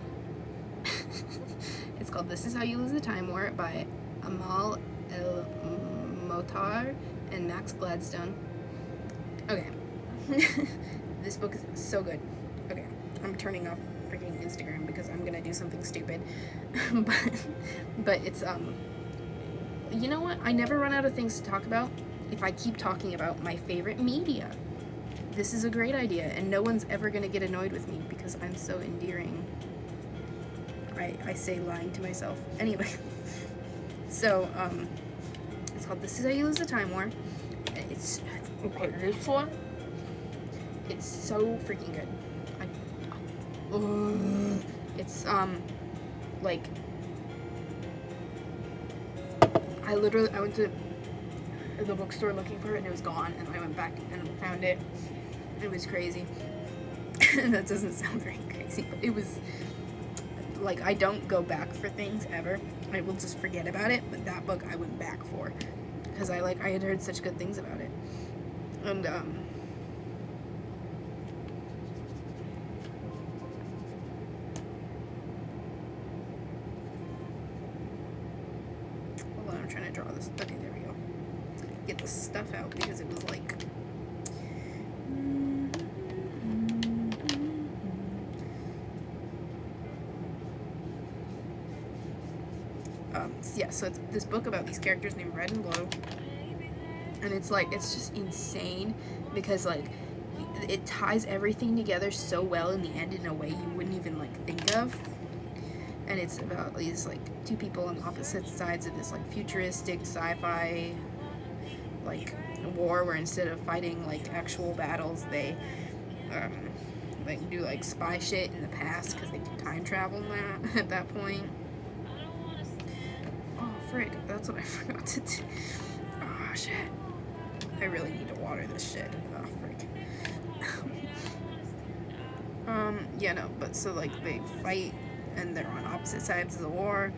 It's called This Is How You Lose the Time War by Amal El-Motar and Max Gladstone. Okay. This book is so good. Okay. I'm turning off freaking Instagram because I'm gonna do something stupid. but it's, you know what? I never run out of things to talk about if I keep talking about my favorite media. This is a great idea, and no one's ever gonna get annoyed with me because I'm so endearing. I say lying to myself. Anyway, so, it's called This Is How You Lose the Time War. It's, okay, this one, it's so freaking good. It's, like, I went to the bookstore looking for it and it was gone, and I went back and found it. It was crazy. That doesn't sound very crazy, but it was, like, I don't go back for things ever. I will just forget about it, but that book I went back for because I had heard such good things about it. And hold on, I'm trying to draw this. Okay, there we go. Get the stuff out because it was like, yeah, so it's this book about these characters named Red and Blue, and it's like, it's just insane because, like, it ties everything together so well in the end in a way you wouldn't even, like, think of. And it's about these, like, 2 people on opposite sides of this, like, futuristic sci-fi, like, war where instead of fighting, like, actual battles, they like, do, like, spy shit in the past because they can time travel now at that point. Oh, frick, that's what I forgot to do. Oh, shit. I really need to water this shit. Oh, frick. Yeah, no, but so, like, they fight, and they're on opposite sides of the war,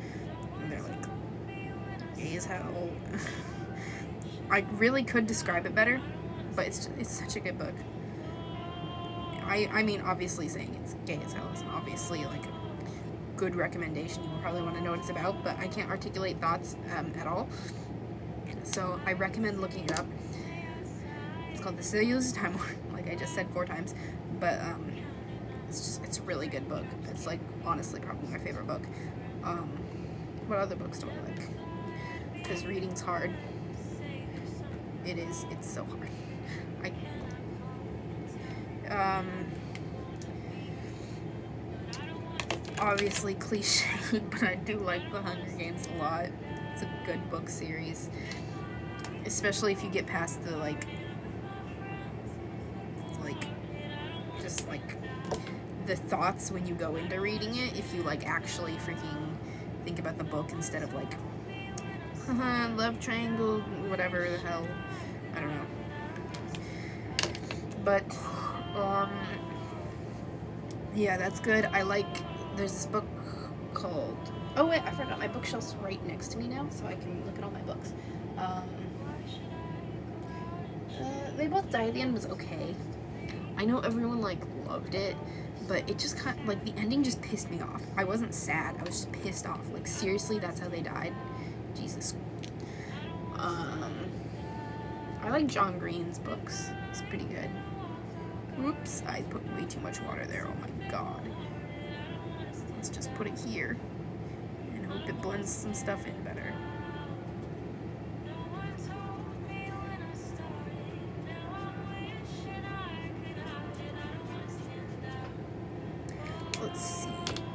and they're, like, gay as hell. I really could describe it better, but it's such a good book. I mean, obviously saying it's gay as hell is obviously, like, a good recommendation. You probably want to know what it's about, but I can't articulate thoughts at all. So I recommend looking it up. It's called The Cellulose Time War, like I just said 4 times, but it's a really good book. It's, like, honestly probably my favorite book. What other books do I like? Because reading's hard. It is. It's so hard. Obviously cliche, but I do like The Hunger Games a lot. It's a good book series, especially if you get past the just like the thoughts when you go into reading it. If you like actually freaking think about the book instead of like love triangle, whatever the hell, I don't know. But yeah, that's good. I like. There's this book called. Oh wait, I forgot my bookshelf's right next to me now, so I can look at all my books. They Both Die at the End was okay. I know everyone like loved it, but it just kind of, like, the ending just pissed me off. I wasn't sad. I was just pissed off. Like, seriously, that's how they died. Jesus. I like John Green's books. It's pretty good. Oops, I put way too much water there. Oh my god. Let's just put it here and hope it blends some stuff in better. Let's see.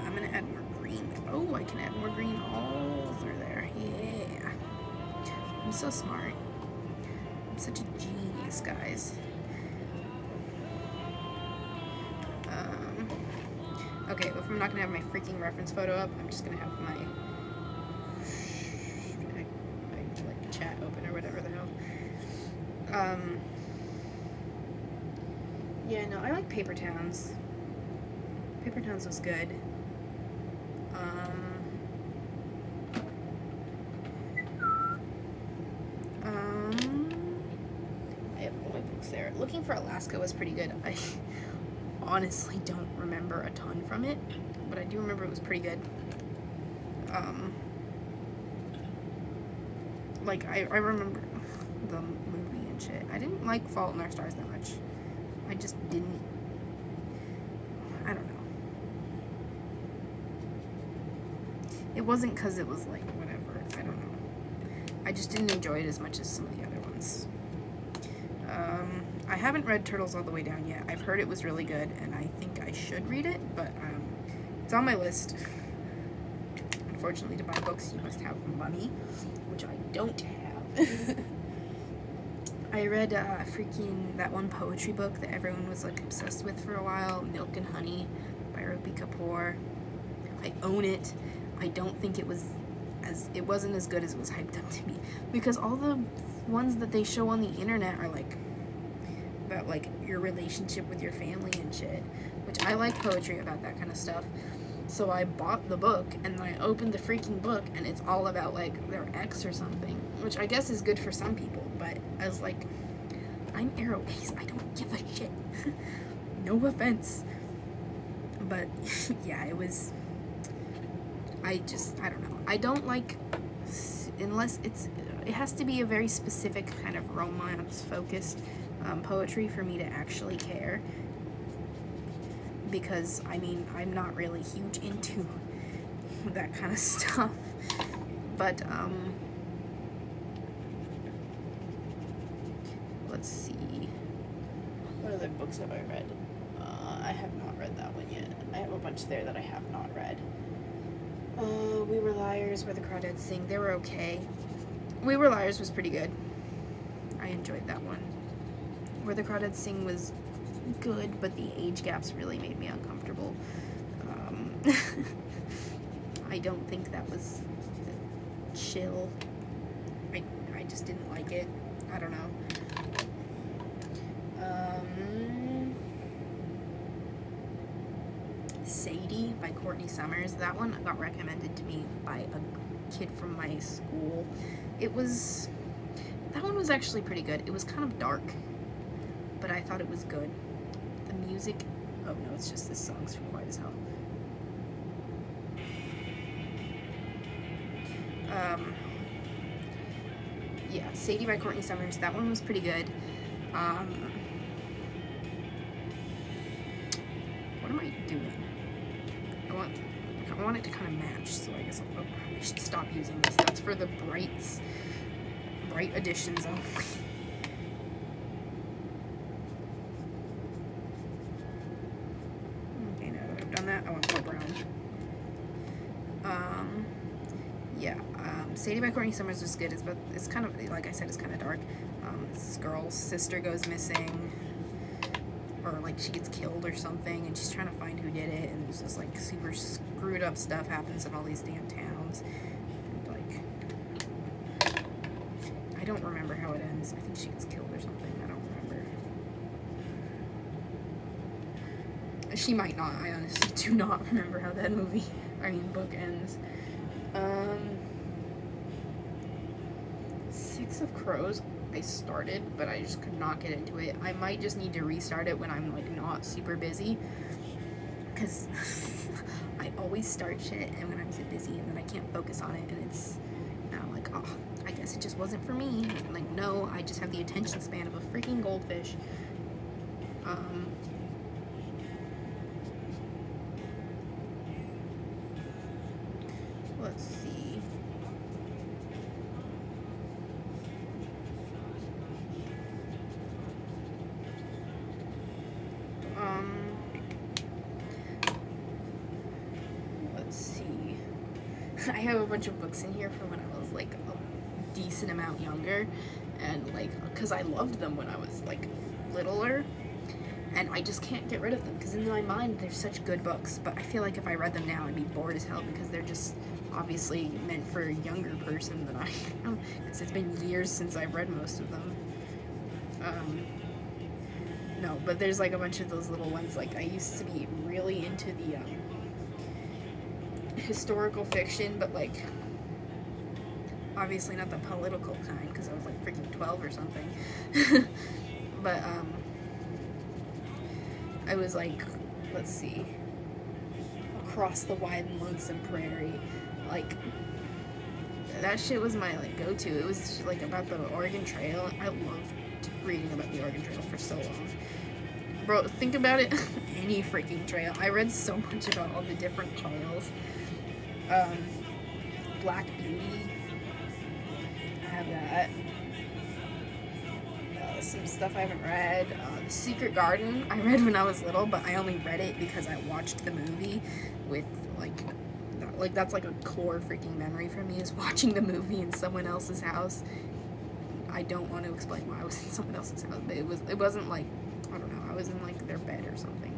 I'm gonna add more green. Oh, I can add more green all through there. Yeah. I'm so smart. I'm such a genius, guys. Okay, well, if I'm not gonna have my freaking reference photo up, I'm just gonna have my like chat open or whatever the hell. Yeah, no, I like Paper Towns. Paper Towns was good. I have all my books there. Looking for Alaska was pretty good. I honestly don't remember a ton from it, but I do remember it was pretty good. Like, I remember the movie and shit. I didn't like Fault in Our Stars that much. I just didn't. I don't know. It wasn't because it was like whatever. I don't know. I just didn't enjoy it as much as some of the other ones. I haven't read Turtles All the Way Down yet. I've heard it was really good, and I think I should read it, but it's on my list. Unfortunately, to buy books, you must have money, which I don't have. I read freaking that one poetry book that everyone was like obsessed with for a while, Milk and Honey by Rupi Kapoor. I own it. I don't think it wasn't as good as it was hyped up to be, because all the ones that they show on the internet are like about like your relationship with your family and shit, which I like poetry about that kind of stuff. So I bought the book, and then I opened the freaking book, and it's all about like their ex or something, which I guess is good for some people, but as like, I'm Airways, I don't give a shit. No offense, but yeah, it was. I don't know. I don't like, unless it has to be a very specific kind of romance-focused poetry for me to actually care. Because, I mean, I'm not really huge into that kind of stuff. But, let's see. What other books have I read? I have not read that one yet. I have a bunch there that I have not read. We Were Liars, Where the Crawdads Sing. They were okay. We Were Liars was pretty good. I enjoyed that one. Where the Crawdads Sing was good, but the age gaps really made me uncomfortable. I don't think that was chill. I just didn't like it. I don't know. by Courtney Summers. That one got recommended to me by a kid from my school. That one was actually pretty good. It was kind of dark, but I thought it was good. The music, oh no, it's just this song's quiet as hell. Yeah, Sadie by Courtney Summers. That one was pretty good. What am I doing? I want it to kind of match, so I guess I should stop using this. That's for the bright editions only. Okay, now that I've done that, I want more brown. Yeah, Sadie by Courtney Summers was good. It's kind of, like I said, it's kind of dark. This girl's sister goes missing, or like she gets killed or something, and she's trying to find who did it, and there's just like super screwed up stuff happens in all these damn towns. And, like, I don't remember how it ends. I think she gets killed or something. I don't remember. She might not. I honestly do not remember how that book ends. Six of Crows, I started, but I just could not get into it. I might just need to restart it when I'm like not super busy, because I always start shit and when I'm so busy and then I can't focus on it, and I'm like, oh, I guess it just wasn't for me. And like, no, I just have the attention span of a freaking goldfish. Let's see. Let's see. I have a bunch of books in here from when I was like a decent amount younger, and like, because I loved them when I was like littler, and I just can't get rid of them because in my mind they're such good books, but I feel like if I read them now I'd be bored as hell because they're just obviously meant for a younger person than I am, because it's been years since I've read most of them. No, but there's like a bunch of those little ones. Like I used to be really into the historical fiction, but like obviously not the political kind because I was like freaking 12 or something. But I was like, let's see, Across the Wide and Lonesome Prairie, like that shit was my like go-to. It was like about the Oregon Trail. I loved reading about the Oregon Trail for so long. Bro, think about it. Any freaking trail. I read so much about all the different trails. Black Beauty. I have that. Some stuff I haven't read. The Secret Garden. I read when I was little, but I only read it because I watched the movie with like that's like a core freaking memory for me, is watching the movie in someone else's house. I don't want to explain why I was in someone else's house, but it wasn't like, I don't know, I was in like their bed or something.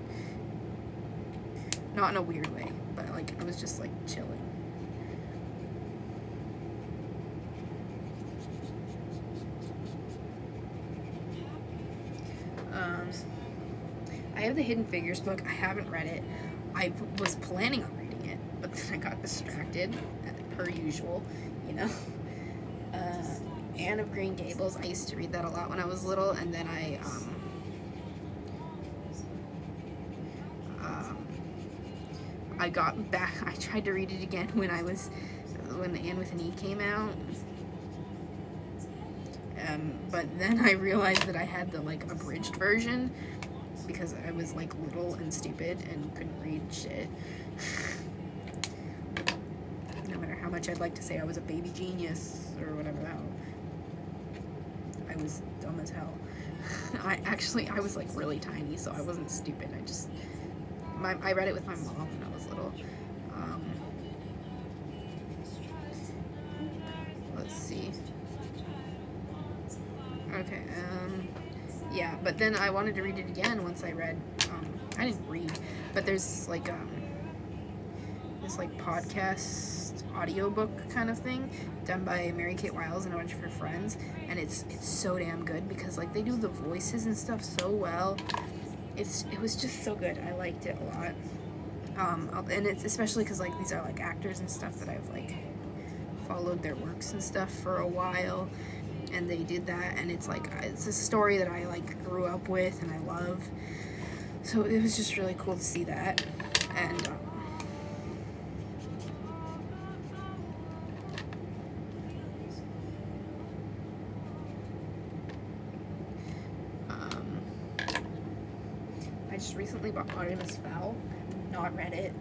Not in a weird way, but like I was just like chilling. I have the Hidden Figures book. I haven't read it. I was planning on reading it, but then I got distracted, per usual, you know. Anne of Green Gables. I used to read that a lot when I was little, and then I got back. I tried to read it again when Anne with an E came out. But then I realized that I had the like abridged version because I was like little and stupid and couldn't read shit. No matter how much I'd like to say I was a baby genius or whatever the hell, I was dumb as hell. I was like really tiny, so I wasn't stupid. I read it with my mom when I was little. Let's see. Okay, yeah, but then I wanted to read it again once I read, I didn't read, but there's like, this like podcast audiobook kind of thing done by Mary Kate Wiles and a bunch of her friends, and it's so damn good because like they do the voices and stuff so well. It was just so good. I liked it a lot. And it's especially because like these are like actors and stuff that I've like followed their works and stuff for a while, and they did that, and it's like it's a story that I like grew up with and I love, so it was just really cool to see that. And I just recently bought Artemis Fowl. I've not read it.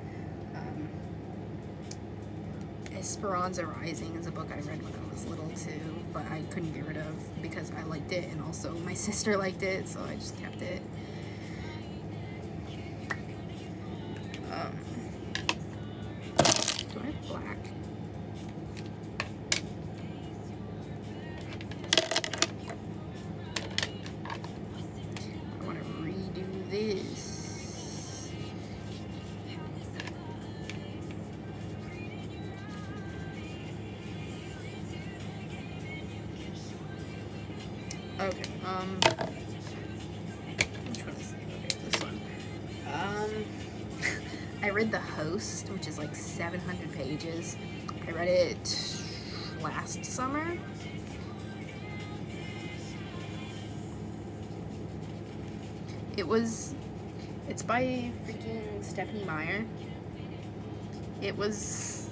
Esperanza Rising is a book I read when I was little too, but I couldn't get rid of because I liked it, and also my sister liked it, so I just kept it. Do I have black? I want to redo this. Okay, which one is it? Okay, this one. I read The Host, which is like 700 pages. I read it last summer. It's by freaking Stephanie Meyer. It was,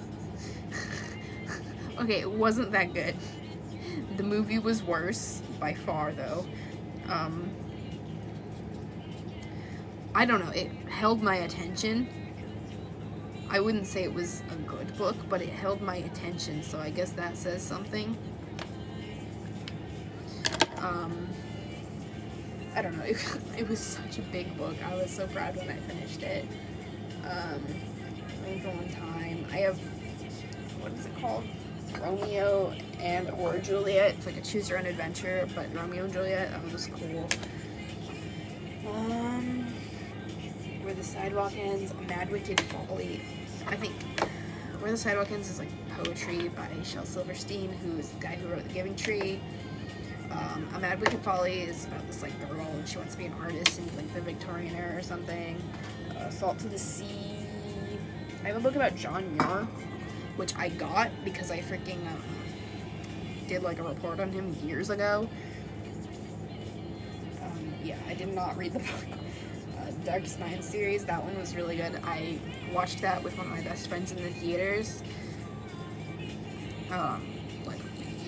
okay, it wasn't that good. The movie was worse, by far, though. I don't know, it held my attention. I wouldn't say it was a good book, but it held my attention, so I guess that says something. I don't know, it was such a big book. I was so proud when I finished it. Once on time. I have, what is it called? Romeo and or Juliet. It's like a choose your own adventure, but Romeo and Juliet, that was cool. Where the Sidewalk Ends, A Mad Wicked Folly. I think Where the Sidewalk Ends is like poetry by Shel Silverstein, who is the guy who wrote The Giving Tree. A Mad Wicked Folly is about this like girl, and she wants to be an artist in like the Victorian era or something. Salt to the Sea. I have a book about John Muir, which I got because I freaking did like a report on him years ago. Yeah, I did not read the book. Darkest Minds series, that one was really good. I watched that with one of my best friends in the theaters. Like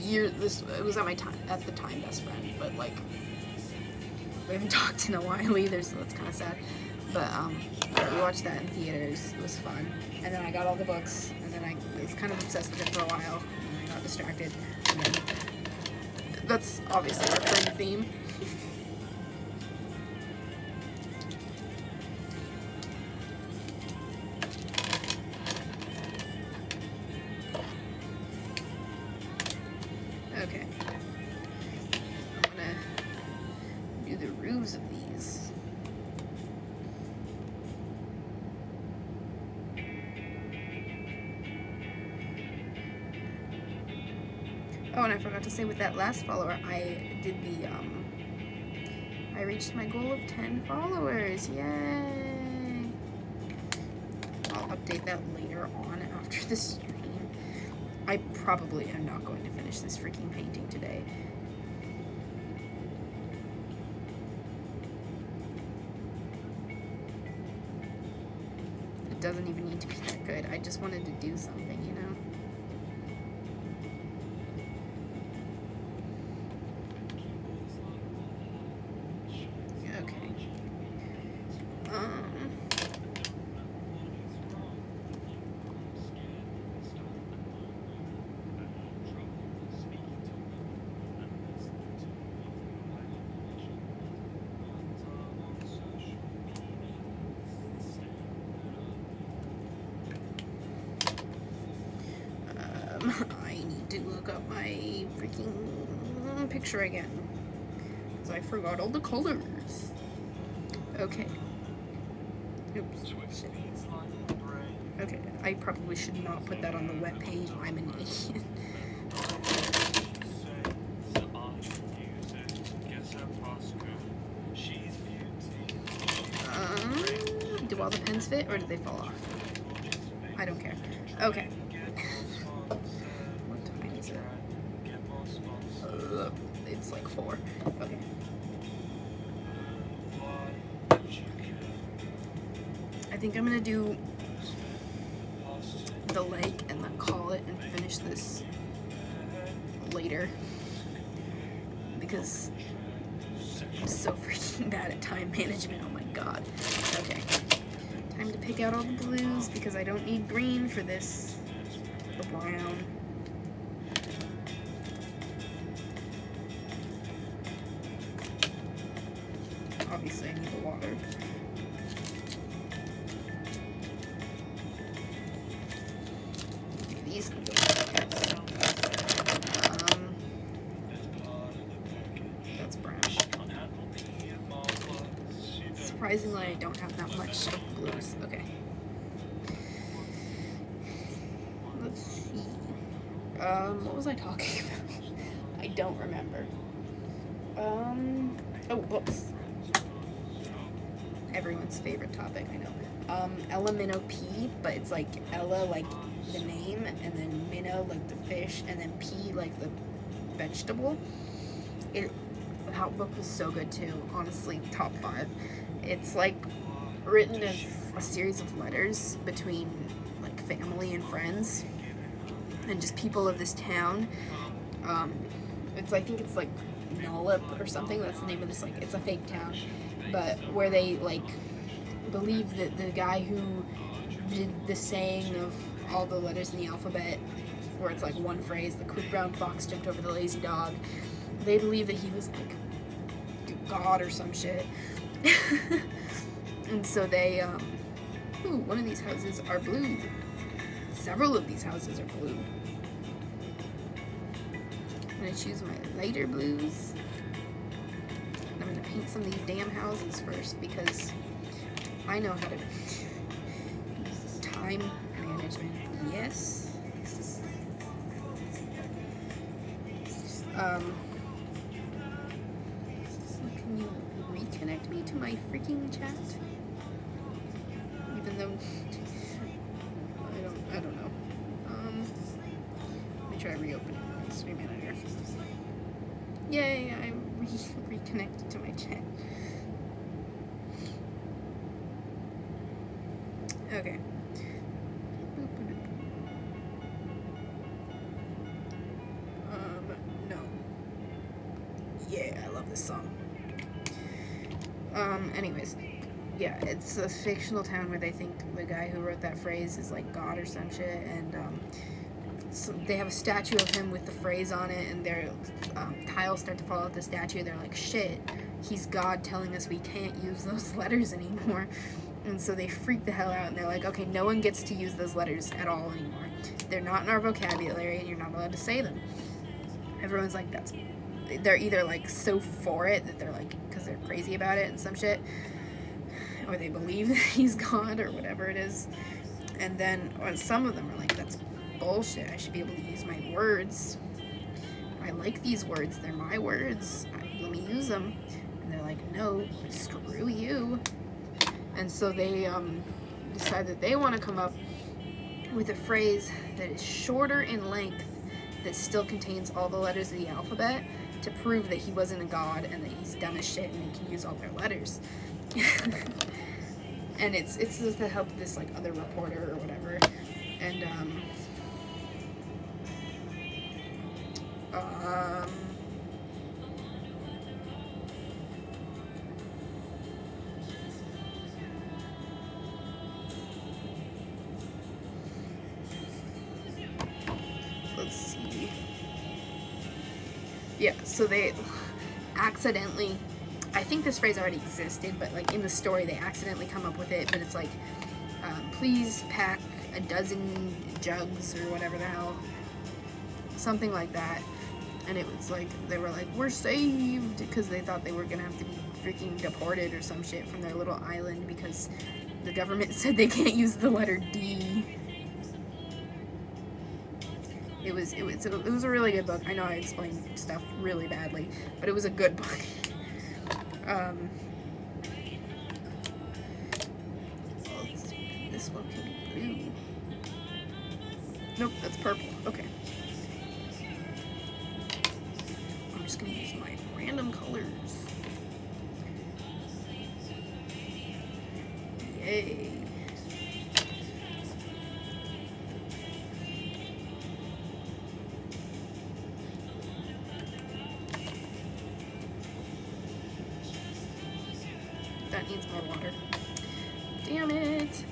it was at the time best friend, but like we haven't talked in a while either, so that's kind of sad. But we watched that in theaters. It was fun. And then I got all the books, and then I was kind of obsessed with it for a while, and I got distracted. And then that's obviously our friend theme. Okay. I'm gonna do the roofs of these. Oh, and I forgot to say, with that last follower, I did I reached my goal of 10 followers. Yay! I'll update that later on after the stream. I probably am not going to finish this freaking painting today. It doesn't even need to be that good. I just wanted to do something, you know? I need to look up my freaking picture again, because I forgot all the colors. Okay. Oops. Shit. Okay, I probably should not put that on the web page. I'm an idiot. Do Do all the pens fit, or do they fall off? I don't care. Okay. What time is it? It's like 4. Okay. I think I'm gonna do the leg and then call it and finish this later, because I'm so freaking bad at time management. Oh my god. Okay. Time to pick out all the blues because I don't need green for this. The brown. Obviously I need the water. Okay, these can go together. That's brown. Surprisingly, I don't have that much of blues. Okay. Let's see. What was I talking about? I don't remember. Oh, books. Everyone's favorite topic, I know. Ella P, but it's like Ella, like the name, and then minnow, like the fish, and then P, like the vegetable. That book was so good too, honestly, top 5. It's like written as a series of letters between like family and friends and just people of this town. I think it's like Nollip or something. That's the name of this, like, it's a fake town, but where they like believe that the guy who did the saying of all the letters in the alphabet, where it's like one phrase, the quick brown fox jumped over the lazy dog, they believe that he was like God or some shit. And so they one of these houses are blue. Several of these houses are blue. I'm gonna choose my lighter blues. And I'm gonna paint some of these damn houses first because I know how to time management. Yes. Can you reconnect me to my freaking chat? Even though I don't know. Let me try reopening my Stream Manager. Yay! I reconnected to my chat. Okay. No. Yeah, I love this song. Anyways, yeah, it's a fictional town where they think the guy who wrote that phrase is like God or some shit, and so they have a statue of him with the phrase on it, and their tiles start to fall out the statue. They're like, shit, he's God telling us we can't use those letters anymore. And so they freak the hell out, and they're like, okay, no one gets to use those letters at all anymore. They're not in our vocabulary, and you're not allowed to say them. Everyone's like, they're either like so for it that they're like, because they're crazy about it and some shit, or they believe that he's God or whatever it is. And then some of them are like, that's bullshit, I should be able to use my words. I like these words, they're my words, let me use them. And they're like, no, screw you. And so they decide that they want to come up with a phrase that is shorter in length that still contains all the letters of the alphabet to prove that he wasn't a god and that he's dumb as shit and he can use all their letters. And it's with the help of this like other reporter or whatever. And let's see. Yeah, so they accidentally, I think this phrase already existed, but like in the story they accidentally come up with it, but it's like, please pack a dozen jugs or whatever the hell, something like that. And it was like, they were like, we're saved, because they thought they were gonna have to be freaking deported or some shit from their little island because the government said they can't use the letter D. It was a really good book. I know I explained stuff really badly, but it was a good book. Nope, that's purple. Okay. I'm just gonna use my random colors. Yay. That needs more water. Damn it.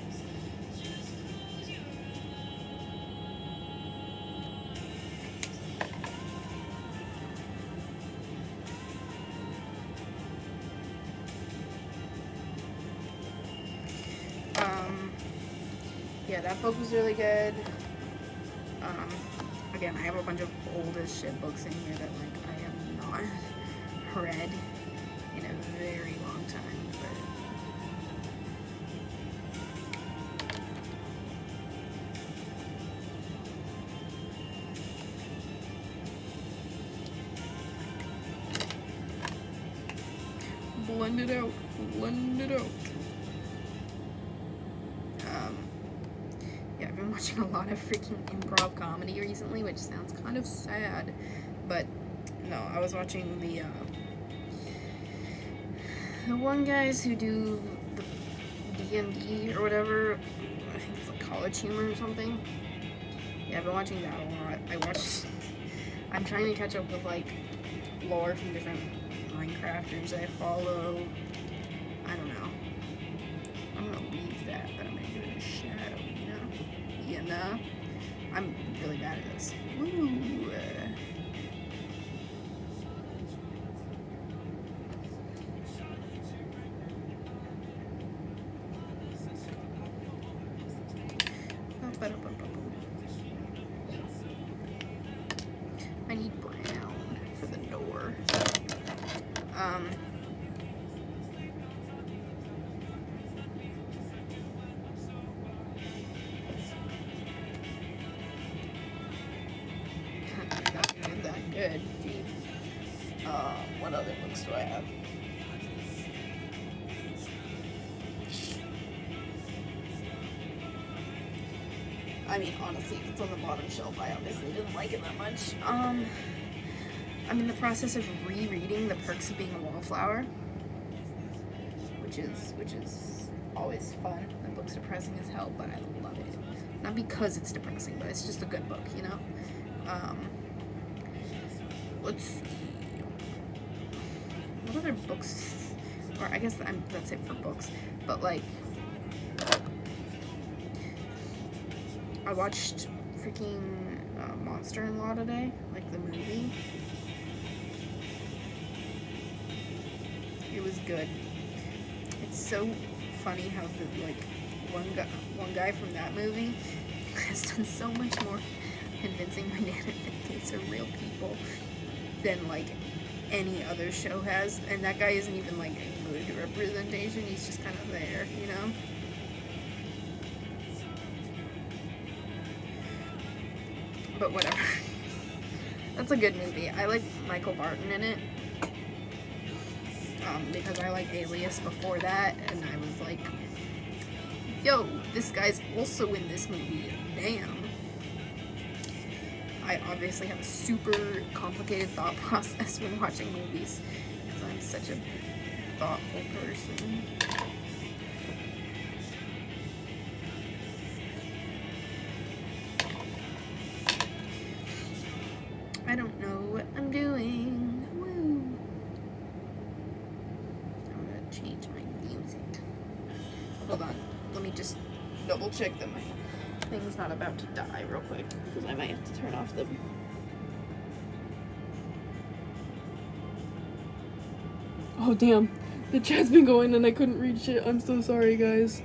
Yeah, that book was really good. Again, I have a bunch of old as shit books in here that like I have not read in a very long time, but blend it out, blend it out. Yeah, I've been watching a lot of freaking improv comedy recently, which sounds kind of sad, but no, I was watching the one guys who do the D&D or whatever. I think it's like College Humor or something. Yeah, I've been watching that a lot. I'm trying to catch up with like lore from different Minecrafters I follow. I don't know. I'm gonna leave that, but I'm gonna give it a shadow, you know? Yeah, no. I'm really bad at this. Woo! I need brown for the door. Not that good. What other books do I have? I mean, honestly, if it's on the bottom shelf, I obviously didn't like it that much. I'm in the process of rereading The Perks of Being a Wallflower, which is always fun. The book's depressing as hell, but I love it. Not because it's depressing, but it's just a good book, you know? Let's see. What other books? Or I guess that's it for books. But like, I watched freaking Monster-in-Law today, like the movie. It was good. It's so funny how the like one guy from that movie has done so much more convincing my dad that these are real people than like any other show has, and that guy isn't even like a good representation. He's just kind of there, you know. But whatever. That's a good movie. I like Michael Barton in it. Because I like Alias before that, and I was like, yo, this guy's also in this movie. Damn. I obviously have a super complicated thought process when watching movies, because I'm such a thoughtful person. I don't know what I'm doing. Woo. I'm gonna change my music. Hold on. Let me just double check that my thing's not about to die real quick, because I might have to turn off the... Oh damn, the chat's been going and I couldn't read shit. I'm so sorry, guys.